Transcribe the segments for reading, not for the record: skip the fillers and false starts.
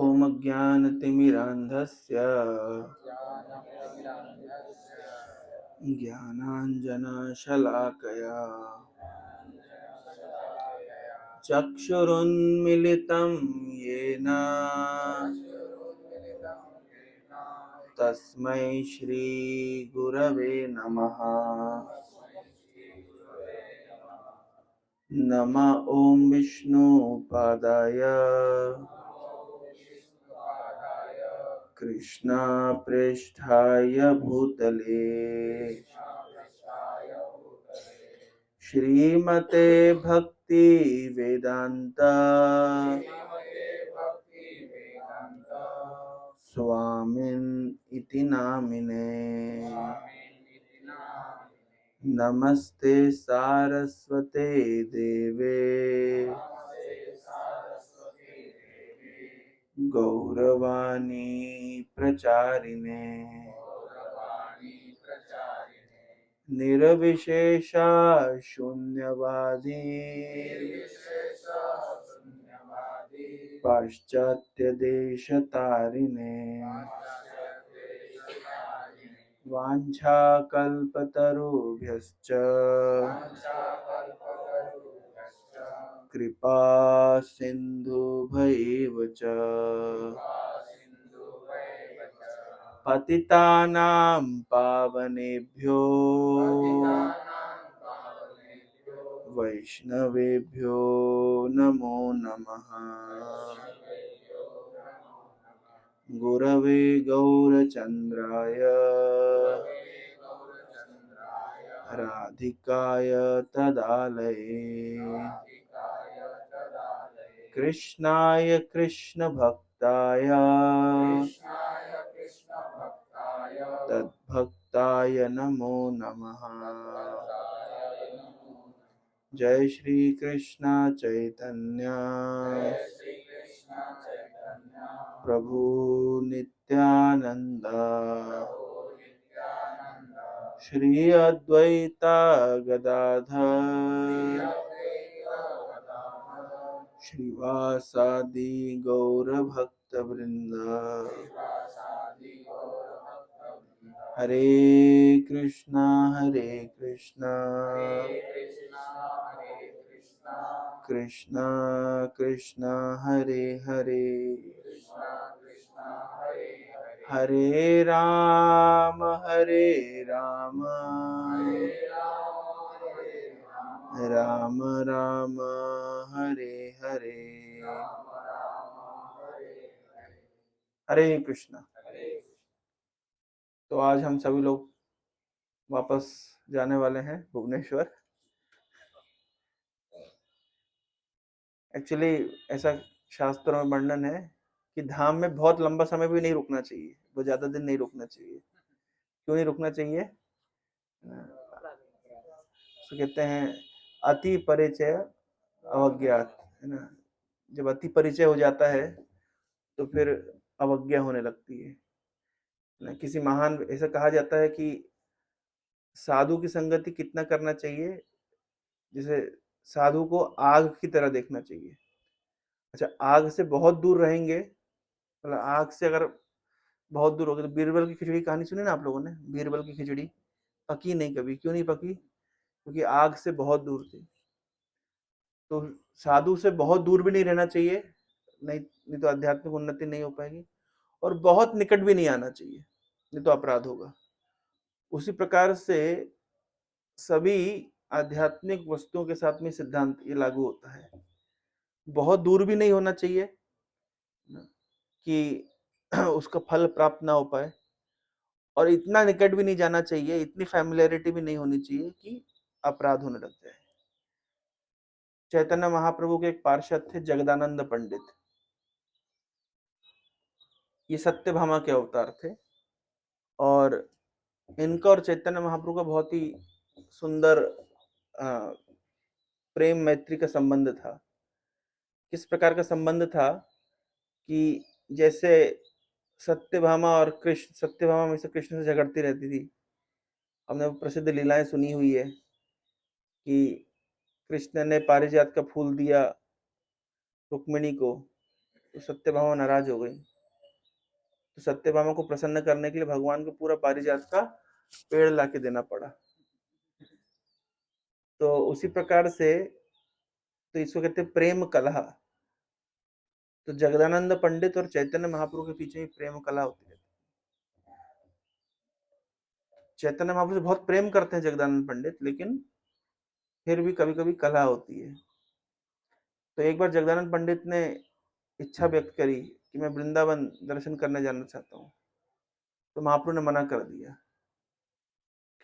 ॐ ज्ञानतिमिरान्धस्य ज्ञानाञ्जनशलाकया चक्षुरुन्मिलितं येन तस्मै श्रीगुरवे नमः। नमः ॐ विष्णुपादाय कृष्णपृष्ठाय भूतले श्रीमते भक्ति वेदांत स्वामिन् इति नामिने। नमस्ते सारस्वते देवे गौरवाणी प्रचारिणे निर्विशेषा शून्यवादी पाश्चात्य देश तारिणे वाञ्छाकल्पतरुभ्यश्च कृपा सिन्धुभैव च पतितानां पावनेभ्यो वैष्णवेभ्यो नमो नमः। गुरवे गौरचन्द्राय राधिकाय तदालये कृष्णाय कृष्णभक्ताय तद्भक्ताय नमो नमः। जय श्री कृष्ण चैतन्य प्रभु नित्यानंद श्री अद्वैता गदाधर श्रीवासादि गौर भक्त वृंद। हरे कृष्णा कृष्णा कृष्णा हरे हरे हरे राम राम राम हरे हरे। हरे कृष्णा। तो आज हम सभी लोग वापस जाने वाले हैं भुवनेश्वर। एक्चुअली ऐसा शास्त्रों में वर्णन है कि धाम में बहुत लंबा समय भी नहीं रुकना चाहिए, बहुत ज्यादा दिन नहीं रुकना चाहिए। क्यों नहीं रुकना चाहिए? तो कहते हैं अति परिचय अवज्ञात, है ना। जब अति परिचय हो जाता है तो फिर अवज्ञा होने लगती है ना। किसी महान, ऐसा कहा जाता है कि साधु की संगति कितना करना चाहिए, जैसे साधु को आग की तरह देखना चाहिए। अच्छा, आग से बहुत दूर रहेंगे, मतलब आग से अगर बहुत दूर हो गए तो बीरबल की खिचड़ी कहानी सुनी ना आप लोगों ने? बीरबल की खिचड़ी पकी नहीं कभी। क्यों नहीं पकी? क्योंकि आग से बहुत दूर थी। तो साधु से बहुत दूर भी नहीं रहना चाहिए, नहीं तो आध्यात्मिक उन्नति नहीं हो पाएगी, और बहुत निकट भी नहीं आना चाहिए, नहीं तो अपराध होगा। उसी प्रकार से सभी आध्यात्मिक वस्तुओं के साथ में सिद्धांत ये लागू होता है। बहुत दूर भी नहीं होना चाहिए कि उसका फल प्राप्त ना हो पाए, और इतना निकट भी नहीं जाना चाहिए, इतनी फैमिलियरिटी भी नहीं होनी चाहिए कि अपराध होने लग जाए। चैतन्य महाप्रभु के एक पार्षद थे जगदानंद पंडित। ये सत्यभामा के अवतार थे, और इनका और चैतन्य महाप्रभु का बहुत ही सुंदर प्रेम मैत्री का संबंध था। किस प्रकार का संबंध था कि जैसे सत्यभामा और कृष्ण, सत्यभामा हमेशा कृष्ण से झगड़ती रहती थी। हमने प्रसिद्ध लीलाएं सुनी हुई है कि कृष्ण ने पारिजात का फूल दिया रुक्मिणी को, तो सत्यभामा नाराज हो गई। तो सत्यभामा को प्रसन्न करने के लिए भगवान को पूरा पारिजात का पेड़ ला के देना पड़ा। तो उसी प्रकार से तो इसको कहते हैं प्रेम कलह। तो जगदानंद पंडित और चैतन्य महाप्रभु के पीछे ही प्रेम कलह होती है। चैतन्य महाप्रभु से बहुत प्रेम करते हैं जगदानंद पंडित, लेकिन फिर भी कभी कभी कलह होती है। तो एक बार जगदानंद पंडित ने इच्छा व्यक्त करी कि मैं वृंदावन दर्शन करने जाना चाहता हूँ। तो महाप्रभु ने मना कर दिया,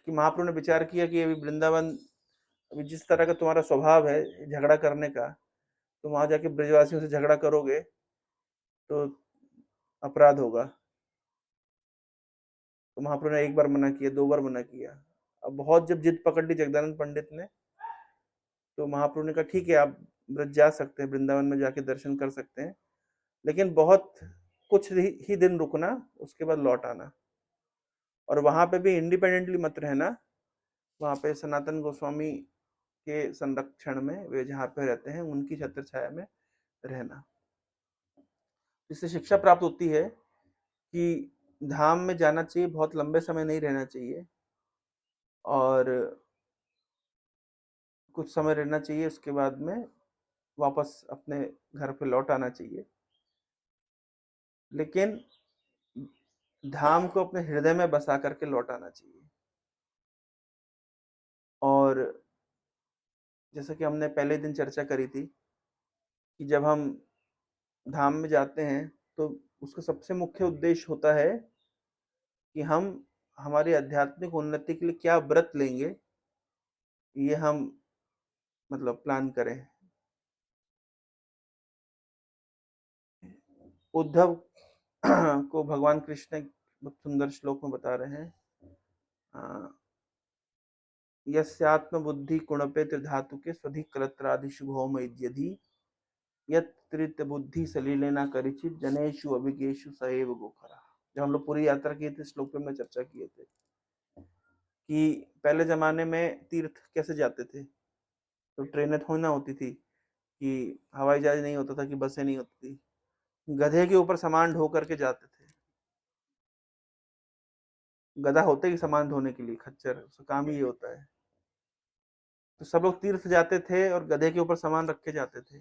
कि महाप्रभु ने विचार किया कि अभी वृंदावन, अभी जिस तरह का तुम्हारा स्वभाव है झगड़ा करने का, तुम वहां जाके ब्रजवासियों से झगड़ा करोगे तो अपराध होगा। तो महाप्रभु ने एक बार मना किया, 2 बार मना किया। अब बहुत जब जिद पकड़ ली जगदानंद पंडित ने, तो महाप्रभु ने कहा ठीक है, आप ब्रज जा सकते हैं, वृंदावन में जाके दर्शन कर सकते हैं, लेकिन बहुत कुछ ही दिन रुकना, उसके बाद लौट आना। और वहां पे भी इंडिपेंडेंटली मत रहना, वहां पे सनातन गोस्वामी के संरक्षण में, वे जहाँ पे रहते हैं उनकी छत्र छाया में रहना। इससे शिक्षा प्राप्त होती है कि धाम में जाना चाहिए, बहुत लंबे समय नहीं रहना चाहिए, और कुछ समय रहना चाहिए, उसके बाद में वापस अपने घर पे लौट आना चाहिए। लेकिन धाम को अपने हृदय में बसा करके लौट आना चाहिए। और जैसा कि हमने पहले दिन चर्चा करी थी कि जब हम धाम में जाते हैं तो उसका सबसे मुख्य उद्देश्य होता है कि हम हमारी आध्यात्मिक उन्नति के लिए क्या व्रत लेंगे, ये हम मतलब प्लान करें। उद्धव को भगवान कृष्ण बहुत सुंदर श्लोक में बता रहे हैं, यस्यात्म बुद्धि कुणपे त्रिधातु के स्वधिकलत्रादिशु भौम यदि यत्रित बुद्धि सलीलेना करिचित जनेषु अभिगेषु सएव गोखरा। जब हम लोग पूरी यात्रा किए थे, श्लोक पे हमने चर्चा किए थे कि पहले जमाने में तीर्थ कैसे जाते थे। तो ट्रेनें थोड़ी ना होती थी, कि हवाई जहाज नहीं होता था, कि बसें नहीं होती थी, गधे के ऊपर सामान ढो करके जाते थे। गधा होते ही सामान ढोने के लिए, खच्चर, उसका काम ही ये होता है। तो सब लोग तीर्थ जाते थे और गधे के ऊपर सामान रख के जाते थे।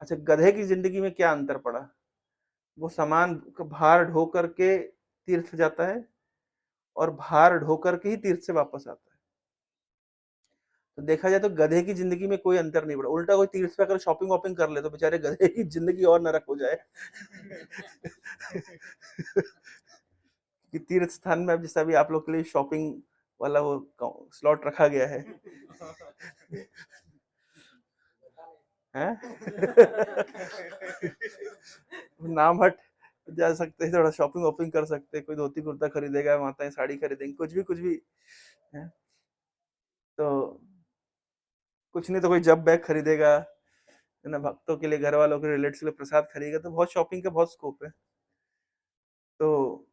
अच्छा, गधे की जिंदगी में क्या अंतर पड़ा? वो सामान का भार ढो करके तीर्थ जाता है और भार ढो करके ही तीर्थ से वापस आता है। तो देखा जाए तो गधे की जिंदगी में कोई अंतर नहीं पड़ा। उल्टा कोई तीर्थ पे अगर शॉपिंग वॉपिंग कर ले तो बेचारे गधे की जिंदगी और नरक हो जाए। कि तीर्थ स्थान में अब जैसा भी आप लोग के लिए शॉपिंग वाला वो स्लॉट रखा गया है, हैं? नाम हट जा सकते हैं, थोड़ा शॉपिंग वॉपिंग कर सकते हैं, कोई धोती कुर्ता खरीदेगा, माताएं साड़ी खरीदेंगी, कुछ भी है। तो कुछ नहीं तो कोई जब बैग खरीदेगा, है ना, भक्तों के लिए, घर वालों के रिलेटिव्स के लिए प्रसाद खरीदेगा। तो बहुत शॉपिंग का बहुत स्कोप है। तो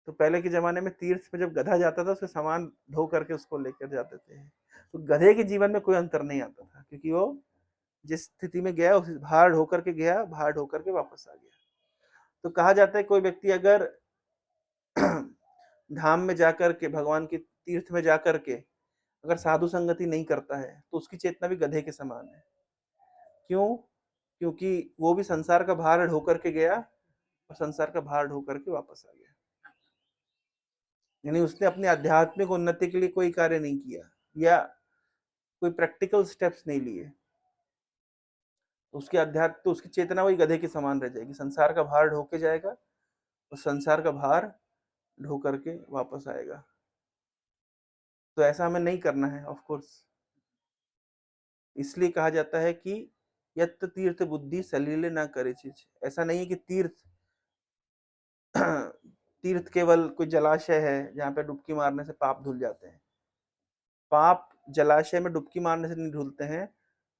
पहले के जमाने में तीर्थ में जब गधा जाता था, उसके सामान ढो करके उसको लेकर जाते थे। तो गधे के जीवन में कोई अंतर नहीं आता था, क्योंकि वो जिस स्थिति में गया, उस भार ढो करके गया, भार ढो करके वापस आ गया। तो कहा जाता है कोई व्यक्ति अगर धाम में जाकर के, भगवान के तीर्थ में जाकर के अगर साधु संगति नहीं करता है, तो उसकी चेतना भी गधे के समान है। क्यों? क्योंकि वो भी संसार का भार ढो करके गया और संसार का भार ढो करके वापस आ गया। यानी उसने अपनी आध्यात्मिक उन्नति के लिए कोई कार्य नहीं किया, या कोई प्रैक्टिकल स्टेप्स नहीं लिए। उसके अध्यात्म, तो उसकी चेतना वही गधे के समान रह जाएगी, संसार का भार ढो के जाएगा और संसार का भार ढो करके वापस आएगा। तो ऐसा हमें नहीं करना है, ऑफ कोर्स। इसलिए कहा जाता है कि यत् तीर्थ बुद्धि सलीले ना करे चीज। ऐसा नहीं है कि तीर्थ तीर्थ केवल कोई जलाशय है जहाँ पे डुबकी मारने से पाप धुल जाते हैं। पाप जलाशय में डुबकी मारने से नहीं धुलते हैं,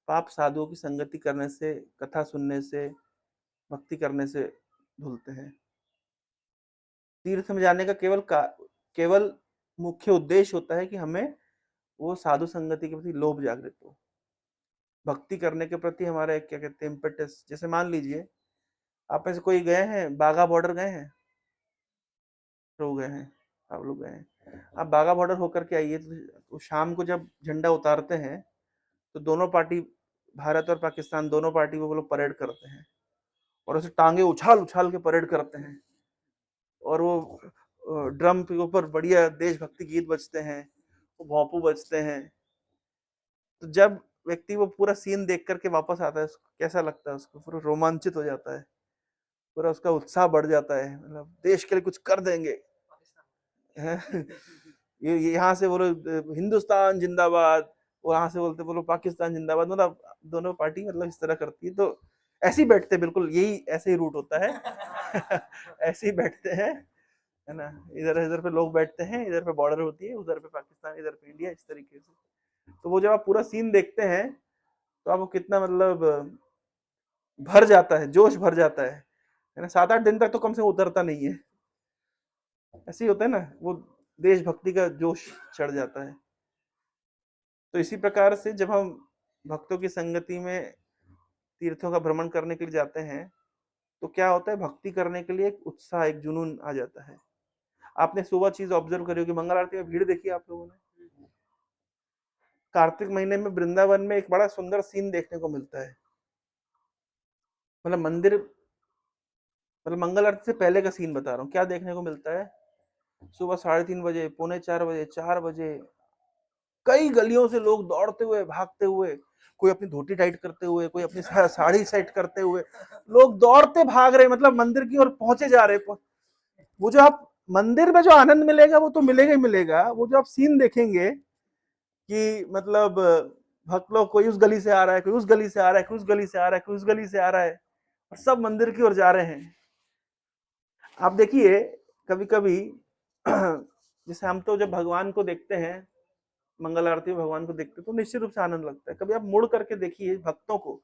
पाप साधुओं की संगति करने से, कथा सुनने से, भक्ति करने से धुलते हैं। तीर्थ में जाने का केवल मुख्य उद्देश्य होता है कि हमें वो साधु संगति के प्रति लोभ जागृत हो, भक्ति करने के प्रति हमारा क्या कहते हैं इम्पेटस। जैसे मान लीजिए आप में से कोई गए हैं बाघा बॉर्डर, गए हैं? लोग गए हैं, आप लोग गए हैं। आप बाघा बॉर्डर होकर के आइए, तो शाम को जब झंडा उतारते हैं तो दोनों पार्टी, भारत और पाकिस्तान दोनों पार्टी वो लोग परेड करते हैं, और ऐसे टांगे उछाल उछाल के परेड करते हैं, और वो ड्रम के ऊपर बढ़िया देशभक्ति गीत बजते हैं, वो भोंपू बजते हैं। तो जब व्यक्ति वो पूरा सीन देख करके वापस आता है, उसको कैसा लगता है? उसको पूरा रोमांचित हो जाता है, पूरा उसका उत्साह बढ़ जाता है, मतलब देश के लिए कुछ कर देंगे। ये यहाँ से बोलो हिंदुस्तान जिंदाबाद, वहां से बोलते बोलो पाकिस्तान जिंदाबाद, मतलब दोनों पार्टी मतलब इस तरह करती है। तो ऐसे ही बैठते, बिल्कुल यही ऐसे ही रूट होता है। ऐसे ही बैठते हैं, है ना, इधर इधर पे लोग बैठते हैं, इधर पे बॉर्डर होती है, उधर पे पाकिस्तान, इधर पे इंडिया, इस तरीके से। तो वो जब आप पूरा सीन देखते हैं तो आपको कितना मतलब भर जाता है, जोश भर जाता है ना। 7-8 दिन तक तो कम से कम उतरता नहीं है, ऐसे ही होता है ना, वो देशभक्ति का जोश चढ़ जाता है। तो इसी प्रकार से जब हम भक्तों की संगति में तीर्थों का भ्रमण करने के लिए जाते हैं, तो क्या होता है, भक्ति करने के लिए एक उत्साह, एक जुनून आ जाता है। आपने सुबह चीज ऑब्जर्व करी होगी, मंगल आरती में भीड़ देखी आप लोगों ने? कार्तिक महीने में वृंदावन में एक बड़ा सुंदर सीन देखने को मिलता है। मतलब मंदिर, मतलब मंगल आरती से पहले का सीन बता रहा हूँ, क्या देखने को मिलता है। सुबह 3:30 बजे, 3:45 बजे, 4 बजे कई गलियों से लोग दौड़ते हुए, भागते हुए, कोई अपनी धोती टाइट करते हुए, कोई अपनी साड़ी सेट करते हुए, लोग दौड़ते भाग रहे, मतलब मंदिर की ओर पहुंचे जा रहे। वो जो आप मंदिर में जो आनंद मिलेगा वो तो मिलेगा ही मिलेगा, वो जो आप सीन देखेंगे कि मतलब भक्त लोग, कोई उस गली से आ रहा है, कोई उस गली से आ रहा है, कोई उस गली से आ रहा है, कोई उस गली से आ रहा है, और सब मंदिर की ओर जा रहे हैं। आप देखिए, कभी कभी जैसे हम तो जब भगवान को देखते हैं, मंगल आरती में भगवान को देखते हैं, तो निश्चित रूप से आनंद लगता है। कभी आप मुड़ करके देखिए भक्तों को,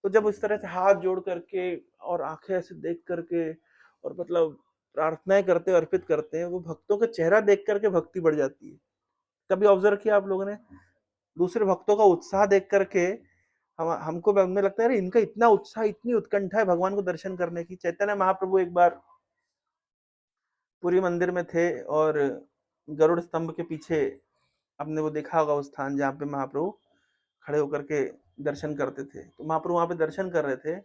तो जब इस तरह से हाथ जोड़ करके और आंखें ऐसे देख करके और मतलब प्रार्थनाएं करते, अर्पित करते हैं, वो भक्तों का चेहरा देख करके भक्ति बढ़ जाती है। कभी ऑब्जर्व किया आप लोगों ने? दूसरे भक्तों का उत्साह देख करके हमको हमें लगता है, अरे इनका इतना उत्साह, इतनी उत्कंठा है भगवान को दर्शन करने की। चैतन्य महाप्रभु एक बार पुरी मंदिर में थे, और गरुड़ स्तंभ के पीछे आपने वो देखा होगा, उस स्थान जहाँ पे महाप्रभु खड़े होकर के दर्शन करते थे। तो महाप्रभु वहां पे दर्शन कर रहे थे,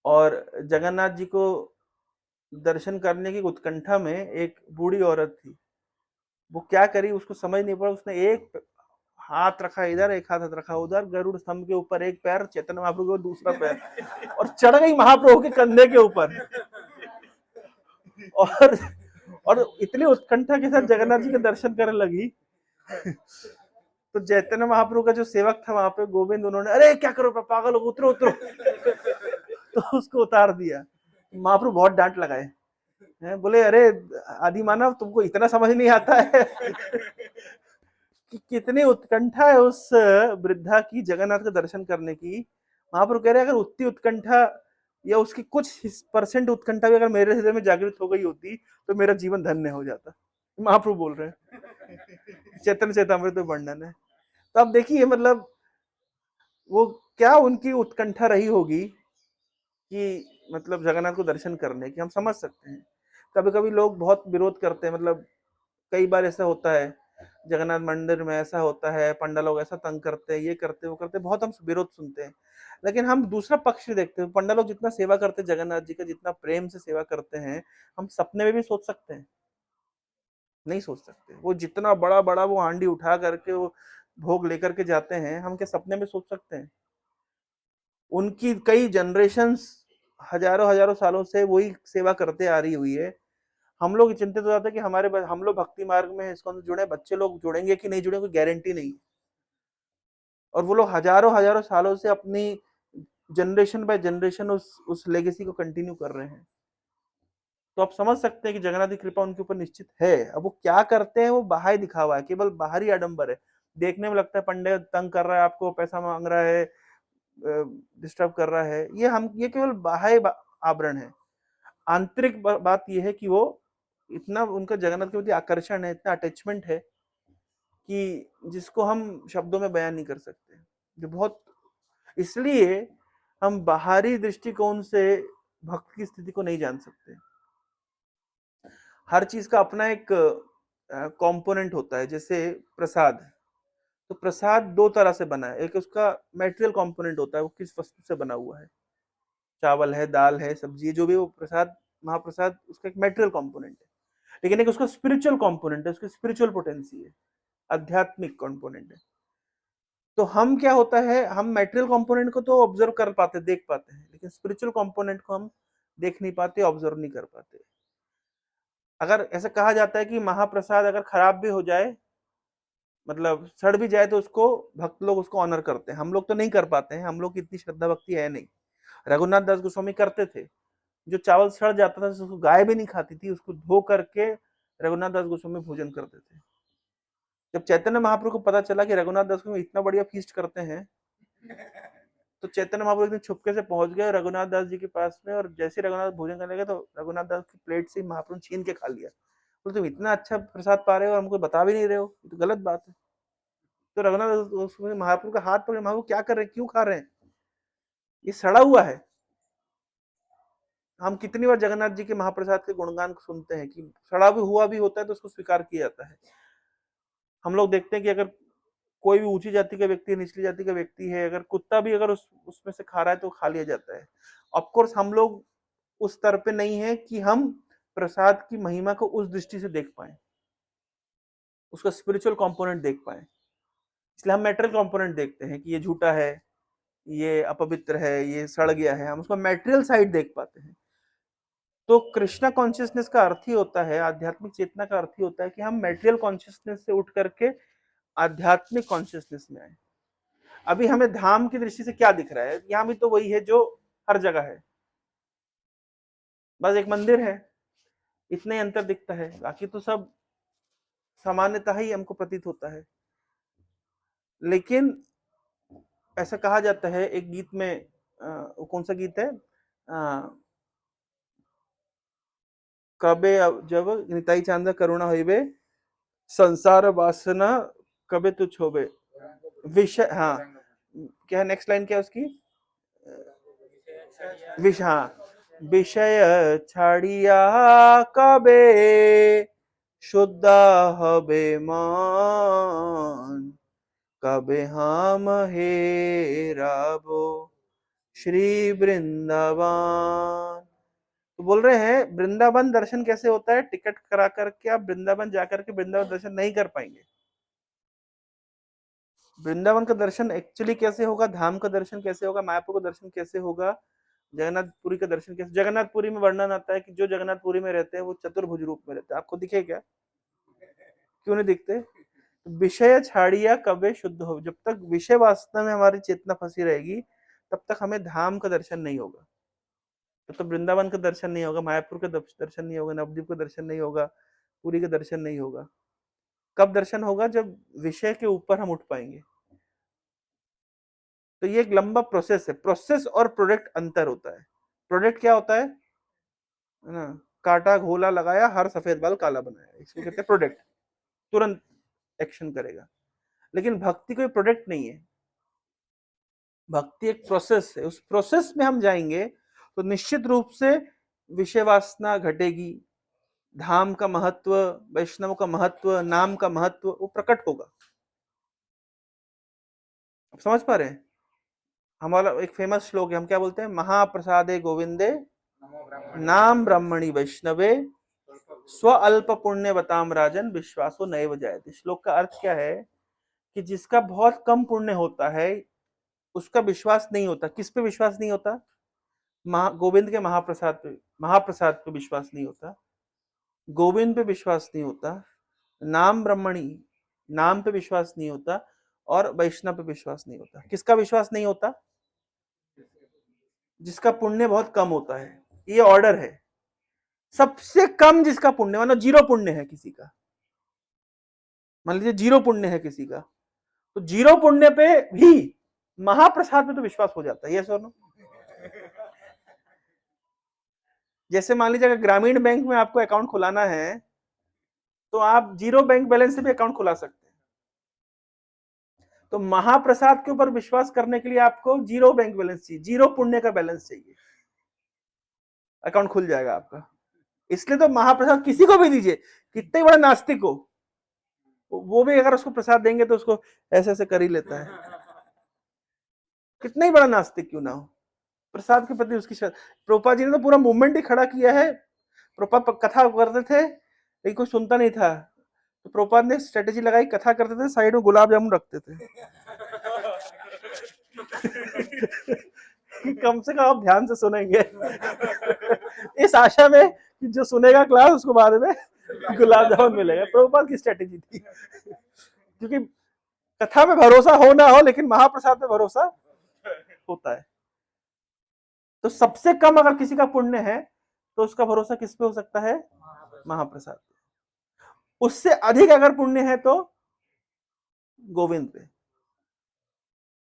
और जगन्नाथ जी को दर्शन करने की उत्कंठा में एक बूढ़ी औरत थी। वो क्या करी उसको समझ नहीं पड़ा, उसने एक हाथ रखा इधर, एक हाथ रखा उधर, गरुड़ स्तंभ के ऊपर एक पैर, चैतन्य महाप्रभु के दूसरा पैर, और चढ़ गई महाप्रभु के कंधे के ऊपर। और और इतनी उत्कंठा के साथ जगन्नाथ जी के दर्शन करने लगी। तो चैतन्य महाप्रभु का जो सेवक था वहां पे, गोविंद, उन्होंने, अरे क्या करो, पागल हो, उतरो उतरो। तो उसको उतार दिया। महाप्रभु बहुत डांट लगाए हैं, बोले, अरे आदि मानव, तुमको इतना समझ नहीं आता है कि कितनी उत्कंठा है उस वृद्धा की जगन्नाथ का दर्शन करने की। महाप्रभु कह रहे अगर उतनी उत्कंठा या उसकी कुछ परसेंट उत्कंठा भी अगर मेरे हृदय में जागृत हो गई होती तो मेरा जीवन धन्य हो जाता। महाप्रभु बोल रहे हैं, चैतन्य चैतामृत में वर्णन है। तो आप देखिए, मतलब वो क्या उनकी उत्कंठा रही होगी कि मतलब जगन्नाथ को दर्शन करने की, हम समझ सकते हैं। कभी कभी लोग बहुत विरोध करते हैं, मतलब कई बार ऐसा होता है जगन्नाथ मंदिर में, ऐसा होता है पंडा लोग ऐसा तंग करते हैं, ये करते वो करते, बहुत हम विरोध सुनते हैं। लेकिन हम दूसरा पक्ष देखते हैं, पंडा लोग जितना सेवा करते हैं जगन्नाथ जी का, जितना प्रेम से सेवा करते हैं, हम सपने में भी सोच सकते हैं? नहीं सोच सकते। वो जितना बड़ा बड़ा वो हांडी उठा करके वो भोग लेकर के जाते हैं, हम क्या सपने में सोच सकते हैं? उनकी कई जनरेशंस, हजारों हजारों सालों से वही सेवा करते आ रही हुई है। हम लोग चिंतित हो जाते हैं कि हम लोग भक्ति मार्ग में इसको जुड़े, बच्चे लोग जुड़ेंगे कि नहीं जुड़ेंगे, कोई गारंटी नहीं। और वो लोग हजारों हजारों सालों से अपनी जनरेशन बाय जनरेशन उस लेगेसी को कंटिन्यू कर रहे हैं। तो आप समझ सकते हैं कि जगन्नाथ की कृपा उनके ऊपर निश्चित है। अब वो क्या करते हैं, वो बाहरी दिखावा है, केवल बाहरी आडंबर है। देखने में लगता है पंडित तंग कर रहा है, आपको पैसा मांग रहा है, डिस्टर्ब कर रहा है, ये केवल बाह्य आवरण है। आंतरिक बात यह है कि वो इतना उनका जगन्नाथ के प्रति आकर्षण है, इतना अटैचमेंट है कि जिसको हम शब्दों में बयान नहीं कर सकते। जो बहुत, इसलिए हम बाहरी दृष्टिकोण से भक्त की स्थिति को नहीं जान सकते। हर चीज का अपना एक कंपोनेंट होता है। जैसे प्रसाद, तो प्रसाद दो तरह से बना है। एक उसका मेटेरियल कंपोनेंट होता है, वो किस वस्तु से बना हुआ है, चावल है, दाल है, सब्जी है, जो भी वो प्रसाद, महाप्रसाद, उसका एक मेटेरियल कंपोनेंट है। लेकिन एक उसका स्पिरिचुअल कंपोनेंट है, उसकी स्पिरिचुअल पोटेंसी है, आध्यात्मिक कंपोनेंट है। तो हम क्या होता है, हम मेटेरियल कंपोनेंट को तो ऑब्जर्व कर पाते, देख पाते हैं, लेकिन स्पिरिचुअल कंपोनेंट को हम देख नहीं पाते, ऑब्जर्व नहीं कर पाते। अगर ऐसा कहा जाता है कि महाप्रसाद अगर खराब भी हो जाए, मतलब सड़ भी जाए, तो उसको भक्त लोग उसको ऑनर करते हैं। हम लोग तो नहीं कर पाते हैं, हम लोग की इतनी श्रद्धा भक्ति है नहीं। रघुनाथ दास गोस्वामी करते थे। जो चावल सड़ जाता था उसको गाय भी नहीं खाती थी, उसको धो करके रघुनाथ दास गोस्वामी भोजन करते थे। जब चैतन्य महाप्रभु को पता चला कि रघुनाथ दास गोस्वामी इतना बढ़िया फीस्ट करते हैं, तो चैतन्य महाप्रभु एक दिन छुपके से पहुंच गए रघुनाथ दास जी के पास में, और जैसे रघुनाथ भोजन करने लगे तो रघुनाथ दास की प्लेट से महाप्रभु छीन के खा लिया। बोले तुम इतना अच्छा प्रसाद पा रहे हो और हमको बता भी नहीं रहे हो, ये तो गलत बात है। तो रघुनाथ दास महाप्रभु का हाथ पकड़े, महाप्रभु क्या कर रहे हैं, क्यों खा रहे हैं, ये सड़ा हुआ है। हम कितनी बार जगन्नाथ जी के महाप्रसाद के गुणगान को सुनते हैं कि सड़ा भी हुआ भी होता है तो उसको स्वीकार किया जाता है। हम लोग देखते हैं कि अगर कोई भी ऊंची जाति का व्यक्ति, निचली जाति का व्यक्ति है, अगर कुत्ता भी अगर उसमें से खा रहा है तो खा लिया जाता है। ऑफ कोर्स हम लोग उस स्तर पे नहीं है कि हम प्रसाद की महिमा को उस दृष्टि से देख पाए, उसका स्पिरिचुअल कंपोनेंट देख पाए। इसलिए हम मेटेरियल कंपोनेंट देखते हैं कि ये झूठा है, ये अपवित्र है, ये सड़ गया है, हम उसका मेटेरियल साइड देख पाते हैं। तो कृष्णा कॉन्शियसनेस का अर्थ ही होता है, आध्यात्मिक चेतना का अर्थ ही होता है कि हम मेटेरियल कॉन्शियसनेस से उठ करके आध्यात्मिक कॉन्शियसनेस में आए। अभी हमें धाम की दृष्टि से क्या दिख रहा है, यहाँ भी तो वही है जो हर जगह है, बस एक मंदिर है, इतना ही अंतर दिखता है, बाकी तो सब सामान्यतः ही हमको प्रतीत होता है। लेकिन ऐसा कहा जाता है एक गीत में, वो कौन सा गीत है, कबे जब निताई चांदा करुणा होइबे, संसार वासना कबे तुझ होबे, विषय, हाँ, क्या है नेक्स्ट लाइन, क्या है उसकी, विषय, हाँ, विषय छाड़िया कबे शुद्ध हबे मान, कबे हम हेराबो श्री वृंदावन। तो बोल रहे हैं वृंदावन दर्शन कैसे होता है, टिकट करा करके आप वृंदावन जाकर के वृंदावन दर्शन नहीं कर पाएंगे। वृंदावन का दर्शन एक्चुअली कैसे होगा, धाम का दर्शन कैसे होगा, मायापुर का दर्शन कैसे होगा, जगन्नाथपुरी का दर्शन कैसे, जगन्नाथपुरी में वर्णन आता है कि जो जगन्नाथपुरी में रहते हैं वो चतुर्भुज रूप में रहते हैं। आपको दिखे क्या, क्यों नहीं दिखते? विषय छाड़िया कबे शुद्ध हो, जब तक विषय वासना में हमारी चेतना फंसी रहेगी तब तक हमें धाम का दर्शन नहीं होगा। तो वृंदावन का दर्शन नहीं होगा, मायापुर का दर्शन नहीं होगा, नवद्वीप का दर्शन नहीं होगा, पुरी का दर्शन नहीं होगा। कब दर्शन होगा? जब विषय के ऊपर हम उठ पाएंगे। तो ये एक लंबा प्रोसेस है। प्रोसेस और प्रोडक्ट अंतर होता है। प्रोडक्ट क्या होता है ना, काटा घोला लगाया, हर सफेद बाल काला बनाया, इसको कहते हैं प्रोडक्ट, तुरंत एक्शन करेगा। लेकिन भक्ति कोई प्रोडक्ट नहीं है, भक्ति एक प्रोसेस है। उस प्रोसेस में हम जाएंगे तो निश्चित रूप से विषय वासना घटेगी, धाम का महत्व, वैष्णव का महत्व, नाम का महत्व वो प्रकट होगा। आप समझ पा रहे हैं? हमारा एक फेमस श्लोक है, हम क्या बोलते हैं, महाप्रसादे गोविंदे नाम ब्रह्मणि वैष्णवे स्व अल्प पुण्य बताम राजन विश्वासो नैव जायते। श्लोक का अर्थ क्या है कि जिसका बहुत कम पुण्य होता है उसका विश्वास नहीं होता। किस पे विश्वास नहीं होता? गोविंद के महाप्रसाद पे, महाप्रसाद पे विश्वास नहीं होता, गोविंद पे विश्वास नहीं होता, नाम ब्रह्मणी, नाम पे विश्वास नहीं होता, और वैष्णव पे विश्वास नहीं होता। किसका विश्वास नहीं होता? जिसका पुण्य बहुत कम होता है। ये ऑर्डर है। सबसे कम जिसका पुण्य, मानो जीरो पुण्य है किसी का, मान लीजिए जीरो पुण्य है किसी का, तो जीरो पुण्य पे भी महाप्रसाद में तो विश्वास हो जाता है। ये सुनो, जैसे मान लीजिए अगर ग्रामीण बैंक में आपको अकाउंट खुलाना है तो आप जीरो बैंक बैलेंस से भी अकाउंट खुला सकते हैं। तो महाप्रसाद के ऊपर विश्वास करने के लिए आपको जीरो बैंक बैलेंस चाहिए, जीरो पुण्य का बैलेंस चाहिए। अकाउंट खुल जाएगा आपका। इसलिए तो महाप्रसाद किसी को भी दीजिए, कितने बड़ा नास्तिक हो, वो भी अगर उसको प्रसाद देंगे तो उसको ऐसे ऐसे कर ही लेता है, कितना ही बड़ा नास्तिक क्यों ना हो, प्रसाद के प्रति उसकी प्रभुपाद जी ने तो पूरा मूवमेंट ही खड़ा किया है। प्रभुपाद कथा करते थे लेकिन कोई सुनता नहीं था, तो प्रभुपाद ने स्ट्रेटेजी लगाई, कथा करते थे साइड में गुलाब जामुन रखते थे कि कम से कम आप ध्यान से सुनेंगे इस आशा में कि जो सुनेगा क्लास उसको बाद में गुलाब जामुन मिलेगा। प्रभुपाद की स्ट्रेटेजी थी क्योंकि कथा में भरोसा हो ना हो लेकिन महाप्रसाद में भरोसा होता है। तो सबसे कम अगर किसी का पुण्य है तो उसका भरोसा किस पे हो सकता है? महाप्रसाद। उससे अधिक अगर पुण्य है तो गोविंद पे,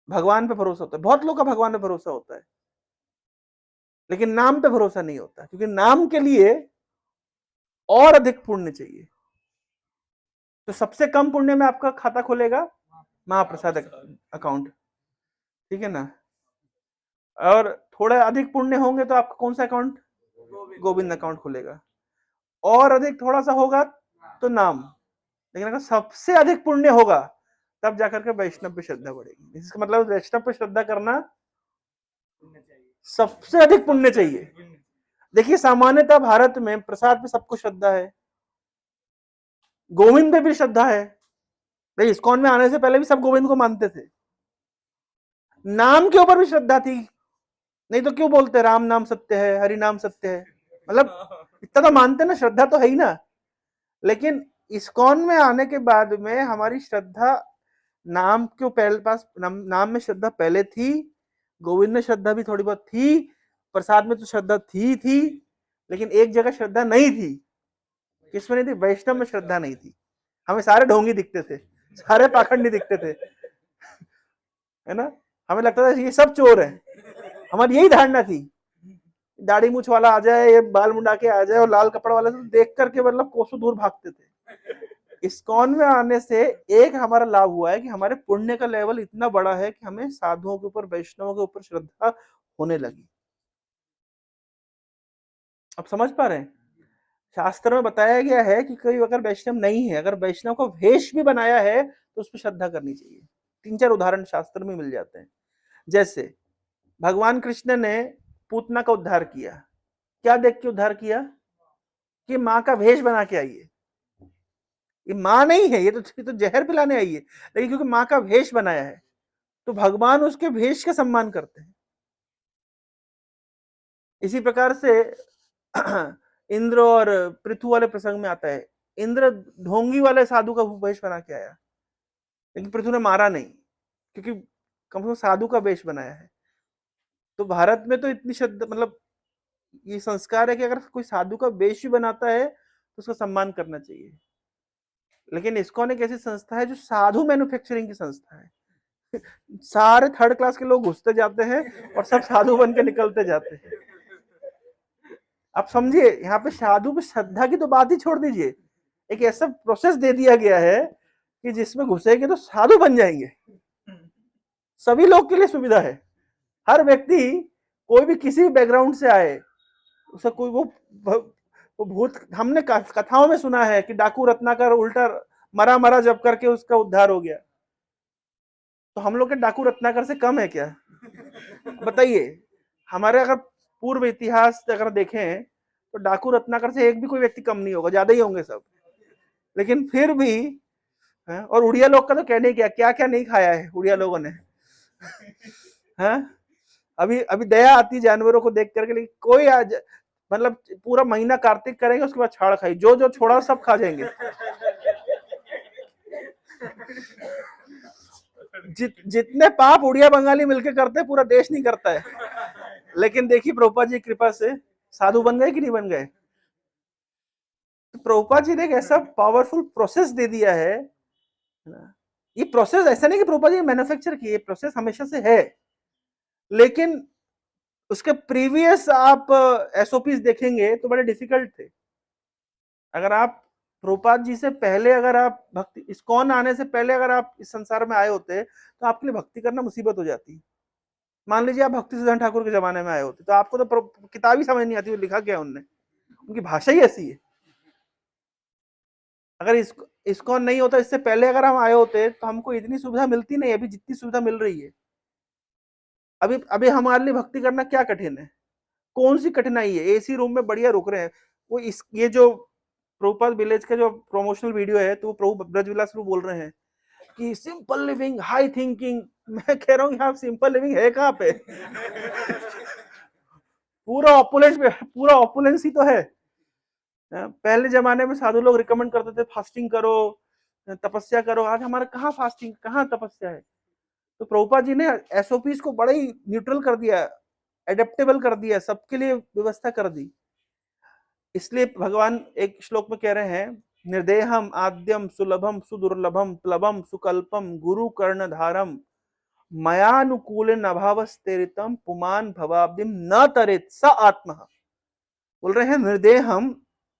भगवान पे भरोसा होता है। बहुत लोग का भगवान पे भरोसा होता है लेकिन नाम पे भरोसा नहीं होता, क्योंकि नाम के लिए और अधिक पुण्य चाहिए। तो सबसे कम पुण्य में आपका खाता खुलेगा महाप्रसाद अकाउंट, ठीक है ना। और थोड़ा अधिक पुण्य होंगे तो आपका कौन सा अकाउंट? गोविंद अकाउंट खुलेगा। और अधिक थोड़ा सा होगा तो नाम। लेकिन अगर सबसे अधिक पुण्य होगा तब जाकर के वैष्णव पे श्रद्धा बढ़ेगी। इसका मतलब वैष्णव पे श्रद्धा करना सबसे अधिक पुण्य चाहिए। देखिए सामान्यतः भारत में प्रसाद पे सबको श्रद्धा है, गोविंद पे भी श्रद्धा है। भाई इस्कॉन में आने से पहले भी सब गोविंद को मानते थे, नाम के ऊपर भी श्रद्धा थी, नहीं तो क्यों बोलते राम नाम सत्य है, हरि नाम सत्य है, मतलब इतना तो मानते ना, श्रद्धा तो है ही ना। लेकिन इस्कॉन में आने के बाद में हमारी श्रद्धा नाम के पहले पास नाम में श्रद्धा पहले थी, गोविंद में श्रद्धा भी थोड़ी बहुत थी, प्रसाद में तो श्रद्धा थी, लेकिन एक जगह श्रद्धा नहीं थी। किसमें नहीं थी? वैष्णव में श्रद्धा नहीं थी। हमें सारे ढोंगी दिखते थे, सारे पाखंडी दिखते थे, है ना। हमें लगता था ये सब चोर है, हमारी यही धारणा थी। दाढ़ी मूछ वाला आ जाए, ये बाल मुंडा के आ जाए और लाल कपड़ा वाला, तो देख करके मतलब कोसों दूर भागते थे। इस्कॉन में आने से एक हमारा लाभ हुआ है कि हमारे पुण्य का लेवल इतना बड़ा है कि हमें साधुओं के ऊपर, वैष्णवों के ऊपर श्रद्धा होने लगी। अब समझ पा रहे हैं? शास्त्र में बताया गया है कि कोई अगर वैष्णव नहीं है, अगर वैष्णव को वेश भी बनाया है तो उस पर श्रद्धा करनी चाहिए। 3-4 उदाहरण शास्त्र में मिल जाते हैं। जैसे भगवान कृष्ण ने पूतना का उद्धार किया, क्या देख के उद्धार किया? कि माँ का भेष बना के आई है। ये माँ नहीं है, ये तो जहर पिलाने आई है, लेकिन क्योंकि माँ का भेष बनाया है तो भगवान उसके भेष का सम्मान करते हैं। इसी प्रकार से इंद्र और पृथु वाले प्रसंग में आता है, इंद्र ढोंगी वाले साधु का वेश बना के आया, लेकिन पृथु ने मारा नहीं, क्योंकि कम से कम साधु का वेश बनाया है। तो भारत में तो इतनी श्रद्धा, मतलब ये संस्कार है कि अगर कोई साधु का वेश भी बनाता है तो उसका सम्मान करना चाहिए। लेकिन इस्कॉन एक ऐसी संस्था है जो साधु मैन्युफैक्चरिंग की संस्था है। सारे थर्ड क्लास के लोग घुसते जाते हैं और सब साधु बन के निकलते जाते हैं। आप समझिए, यहाँ पे साधु पे श्रद्धा की तो बात ही छोड़ दीजिए, एक ऐसा प्रोसेस दे दिया गया है कि जिसमें घुसेंगे तो साधु बन जाएंगे। सभी लोग के लिए सुविधा है, हर व्यक्ति, कोई भी किसी भी बैकग्राउंड से आए, उसका कोई वो भूत, हमने कथाओं में सुना है कि डाकू रत्नाकर उल्टा मरा मरा जब करके उसका उद्धार हो गया। तो हम लोग के डाकू रत्नाकर से कम है क्या? बताइए। हमारे अगर पूर्व इतिहास अगर देखें तो डाकू रत्नाकर से एक भी कोई व्यक्ति कम नहीं होगा, ज्यादा ही होंगे सब। लेकिन फिर भी है, और उड़िया लोग का तो कहने क्या क्या क्या नहीं खाया है उड़िया लोगों ने, है। अभी अभी दया आती जानवरों को देख करके, लेकिन कोई आज मतलब पूरा महीना कार्तिक करेंगे उसके बाद छाड़ खाई, जो जो छोड़ा सब खा जाएंगे। जितने पाप उड़िया बंगाली मिलके करते पूरा देश नहीं करता है। लेकिन देखिए प्रभुपाद जी कृपा से साधु बन गए कि नहीं बन गए। तो प्रभुपाद जी ने एक ऐसा पावरफुल प्रोसेस दे दिया है ना। ये प्रोसेस ऐसा नहीं कि प्रभुपाद जी मैन्युफैक्चर किए, प्रोसेस हमेशा से है, लेकिन उसके प्रीवियस आप एसओपीज देखेंगे तो बड़े डिफिकल्ट थे। अगर आप प्रभुपाद जी से पहले, अगर आप भक्ति इस्कॉन आने से पहले अगर आप इस संसार में आए होते तो आपके लिए भक्ति करना मुसीबत हो जाती, मान लीजिए आप भक्ति सिद्धांत ठाकुर के जमाने में आए होते तो आपको तो किताब ही समझ नहीं आती, वो लिखा क्या उनने, उनकी भाषा ही ऐसी है। अगर इस्कॉन नहीं होता, इससे पहले अगर हम आए होते तो हमको इतनी सुविधा मिलती नहीं अभी जितनी सुविधा मिल रही है। अभी अभी हमारे लिए भक्ति करना क्या कठिन है, कौन सी कठिनाई है, एसी रूम में बढ़िया रुक रहे हैं। वो इस ये जो प्रभुपाद विलेज का जो प्रमोशनल वीडियो है, तो वो प्रभु ब्रजविलास प्रभु बोल रहे हैं कि सिंपल लिविंग हाई थिंकिंग। मैं कह रहा हूँ यहाँ सिंपल लिविंग है कहाँ पे? पूरा ऑपुलेंस ही तो है। पहले जमाने में साधु लोग रिकमेंड करते थे फास्टिंग करो, तपस्या करो। आज हमारे कहाँ फास्टिंग, कहाँ तपस्या है? तो प्रभुपाद जी ने एसओपीज को बड़ा ही न्यूट्रल कर दिया, एडेप्टेबल कर दिया, सबके लिए व्यवस्था कर दी। इसलिए भगवान एक श्लोक में कह रहे हैं, निर्देहम आद्यम सुलभम सुदुर्लभम प्लवम सुकल्पम गुरु कर्णधारम मयानुकूल नभावस्तेरितम पुमान भवाब्दिम न तरेत स आत्मा। बोल रहे हैं निर्देहम,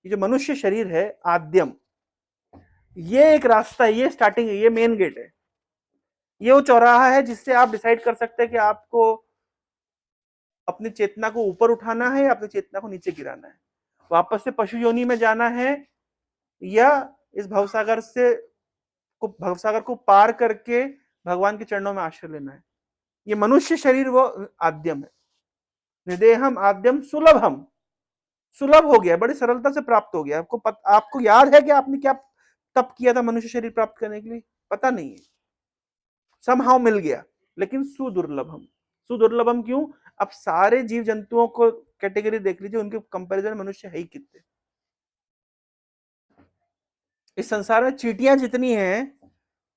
ये जो मनुष्य शरीर है, आद्यम, ये एक रास्ता है, ये स्टार्टिंग है, ये मेन गेट है, ये वो चौराहा है जिससे आप डिसाइड कर सकते हैं कि आपको अपनी चेतना को ऊपर उठाना है या अपनी चेतना को नीचे गिराना है, वापस से पशु योनि में जाना है या इस भवसागर को पार करके भगवान के चरणों में आश्रय लेना है। ये मनुष्य शरीर वो आद्यम है। निदेहम आद्यम सुलभम, सुलभ हो गया, बड़ी सरलता से प्राप्त हो गया। आपको याद है कि आपने क्या तप किया था मनुष्य शरीर प्राप्त करने के लिए? पता नहीं है, समहाउ मिल गया। लेकिन सुदुर्लभम, सुदुर्लभम क्यों? अब सारे जीव जंतुओं को कैटेगरी देख लीजिए, उनके कंपैरिजन मनुष्य है ही कितने। इस संसार में चींटियां जितनी हैं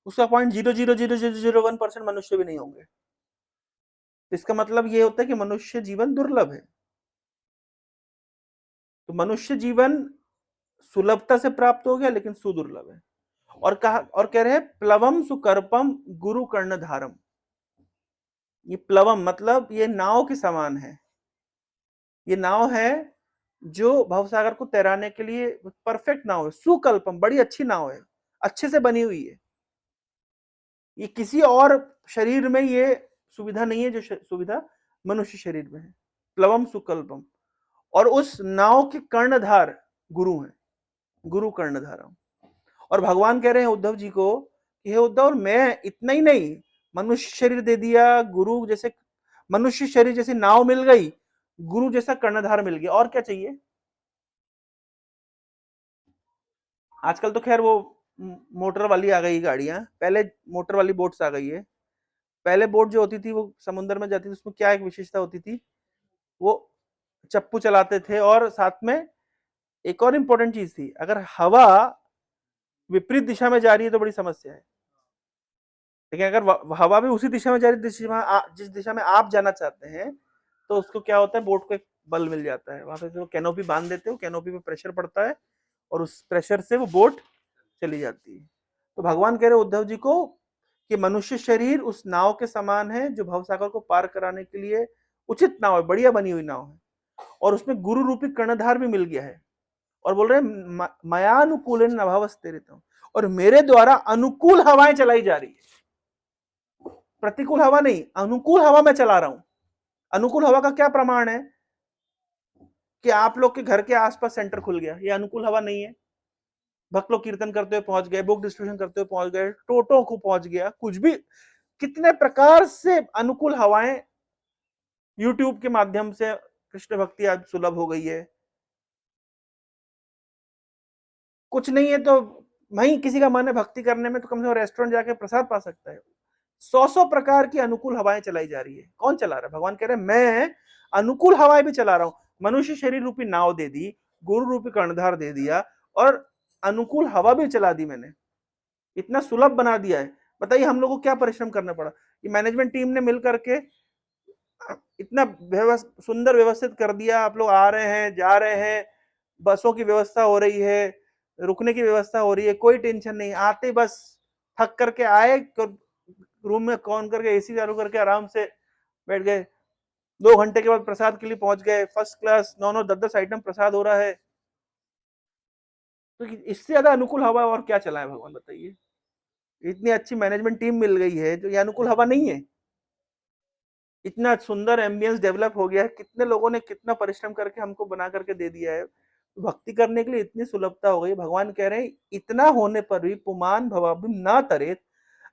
उसका 0.00001% मनुष्य भी नहीं होंगे। इसका मतलब ये होता है कि मनुष्य जीवन दुर्लभ है। तो मनुष्य जीवन सुलभता से प्राप्त हो गया लेकिन सुदुर्लभ है। और कह रहे हैं प्लवम सुकर्पम गुरु कर्णधारम। ये प्लवम मतलब ये नाव के समान है, ये नाव है जो भवसागर को तैराने के लिए परफेक्ट नाव है। सुकल्पम, बड़ी अच्छी नाव है, अच्छे से बनी हुई है। ये किसी और शरीर में ये सुविधा नहीं है जो सुविधा मनुष्य शरीर में है। प्लवम सुकल्पम। और उस नाव के कर्णधार गुरु हैं, गुरु कर्णधारम। और भगवान कह रहे हैं उद्धव जी को कि हे उद्धव, मैं इतना ही नहीं, मनुष्य शरीर दे दिया, गुरु जैसे मनुष्य शरीर जैसी नाव मिल गई, गुरु जैसा कर्णधार मिल गया, और क्या चाहिए? आजकल तो खैर वो मोटर वाली आ गई गाड़ियां, पहले मोटर वाली बोट्स आ गई है। पहले बोट जो होती थी वो समुद्र में जाती थी, उसमें क्या एक विशेषता होती थी, वो चप्पू चलाते थे, और साथ में एक और इंपॉर्टेंट चीज थी, अगर हवा विपरीत दिशा में जा रही है तो बड़ी समस्या है। लेकिन अगर हवा भी उसी दिशा में जा रही है जिस दिशा में आप जाना चाहते हैं, तो उसको क्या होता है, बोट को एक बल मिल जाता है, वहां पे जो कैनोपी बांध देते हो, कैनोपी पे प्रेशर पड़ता है और उस प्रेशर से वो बोट चली जाती है। तो भगवान कह रहे उद्धव जी को कि मनुष्य शरीर उस नाव के समान है जो भवसागर को पार कराने के लिए उचित नाव है, बढ़िया बनी हुई नाव है, और उसमें गुरु रूपी कर्णधार भी मिल गया है। और बोल रहे हैं मयानुकूल नभावस्तेरितम, और मेरे द्वारा अनुकूल हवाएं चलाई जा रही है, प्रतिकूल हवा नहीं, अनुकूल हवा मैं चला रहा हूं। अनुकूल हवा का क्या प्रमाण है कि आप लोग के घर के आसपास सेंटर खुल गया, ये अनुकूल हवा नहीं है। भक्त लोग कीर्तन करते हुए पहुंच गए, बुक डिस्ट्रीब्यूशन करते हुए पहुंच गए, टोटो को पहुंच गया, कुछ भी, कितने प्रकार से अनुकूल हवाएं यूट्यूब के माध्यम से कृष्ण भक्ति आज सुलभ हो गई है। कुछ नहीं है तो वहीं किसी का मन है भक्ति करने में, तो कम से कम रेस्टोरेंट जाके प्रसाद पा सकता है। 100 प्रकार की अनुकूल हवाएं चलाई जा रही है। कौन चला रहा है? भगवान कह रहे हैं मैं अनुकूल हवाएं भी चला रहा हूं। मनुष्य शरीर रूपी नाव दे दी, गुरु रूपी कर्णधार दे दिया, और अनुकूल हवा भी चला दी मैंने, इतना सुलभ बना दिया है। बताइए हम लोगों को क्या परिश्रम करना पड़ा। ये मैनेजमेंट टीम ने मिल करके इतना सुंदर व्यवस्थित कर दिया। आप लोग आ रहे हैं, जा रहे हैं, बसों की व्यवस्था हो रही है, रुकने की व्यवस्था हो रही है, कोई टेंशन नहीं। आते बस थक करके आए, रूम में ऑन करके एसी चालू करके आराम से बैठ गए, 2 घंटे के बाद प्रसाद के लिए पहुंच गए। फर्स्ट क्लास 9 9 10 10 आइटम प्रसाद हो रहा है। तो इससे ज्यादा अनुकूल हवा और क्या चला है भगवान, बताइए। इतनी अच्छी मैनेजमेंट टीम मिल गई है, जो ये अनुकूल हवा नहीं है। इतना सुंदर एम्बियंस डेवलप हो गया है, कितने लोगों ने कितना परिश्रम करके हमको बना करके दे दिया है। भक्ति करने के लिए इतनी सुलभता हो गई, भगवान कह रहे हैं इतना होने पर भी पुमान भवाब्धिम ना तरेत।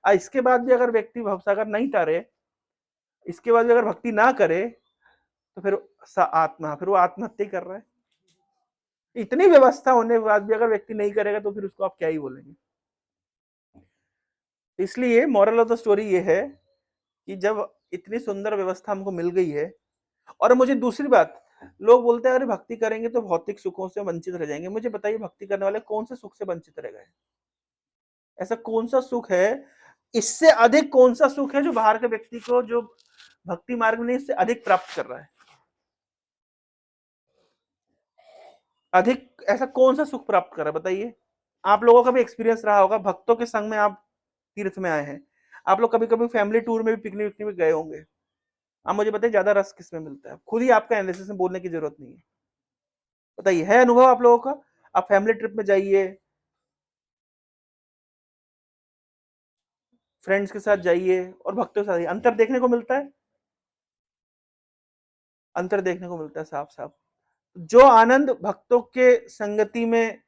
इसके बाद भी अगर व्यक्ति भवसागर नहीं तारे, इसके बाद भी अगर भक्ति ना करे, तो फिर फिर वो आत्महत्या कर रहा है। इतनी व्यवस्था होने के बाद भी अगर व्यक्ति नहीं करेगा तो फिर उसको आप क्या ही बोलेंगे। इसलिए मॉरल ऑफ द स्टोरी ये है कि जब इतनी सुंदर व्यवस्था हमको मिल गई है, और मुझे दूसरी बात, लोग बोलते हैं अरे भक्ति करेंगे तो भौतिक सुखों से वंचित रह जाएंगे। मुझे बताइए भक्ति करने वाले कौन से सुख से वंचित रह गए? ऐसा कौन सा सुख है, इससे अधिक कौन सा सुख है जो बाहर के व्यक्ति को, जो भक्ति मार्ग में इससे अधिक प्राप्त कर रहा है? अधिक ऐसा कौन सा सुख प्राप्त कर रहा है बताइए? आप लोगों का भी एक्सपीरियंस रहा होगा, भक्तों के संग में आप तीर्थ में आए हैं, आप लोग कभी कभी फैमिली टूर में भी पिकनिक विकनिक में गए होंगे। आप मुझे बताइए ज्यादा रस किसमें मिलता है? खुद ही आपका एनालिसिस में बोलने की जरूरत नहीं है, बताइए है अनुभव आप लोगों का? आप फैमिली ट्रिप में जाइए, फ्रेंड्स के साथ जाइए और भक्तों के साथ जाइए, अंतर देखने को मिलता है, अंतर देखने को मिलता है साफ साफ। जो आनंद भक्तों के संगति में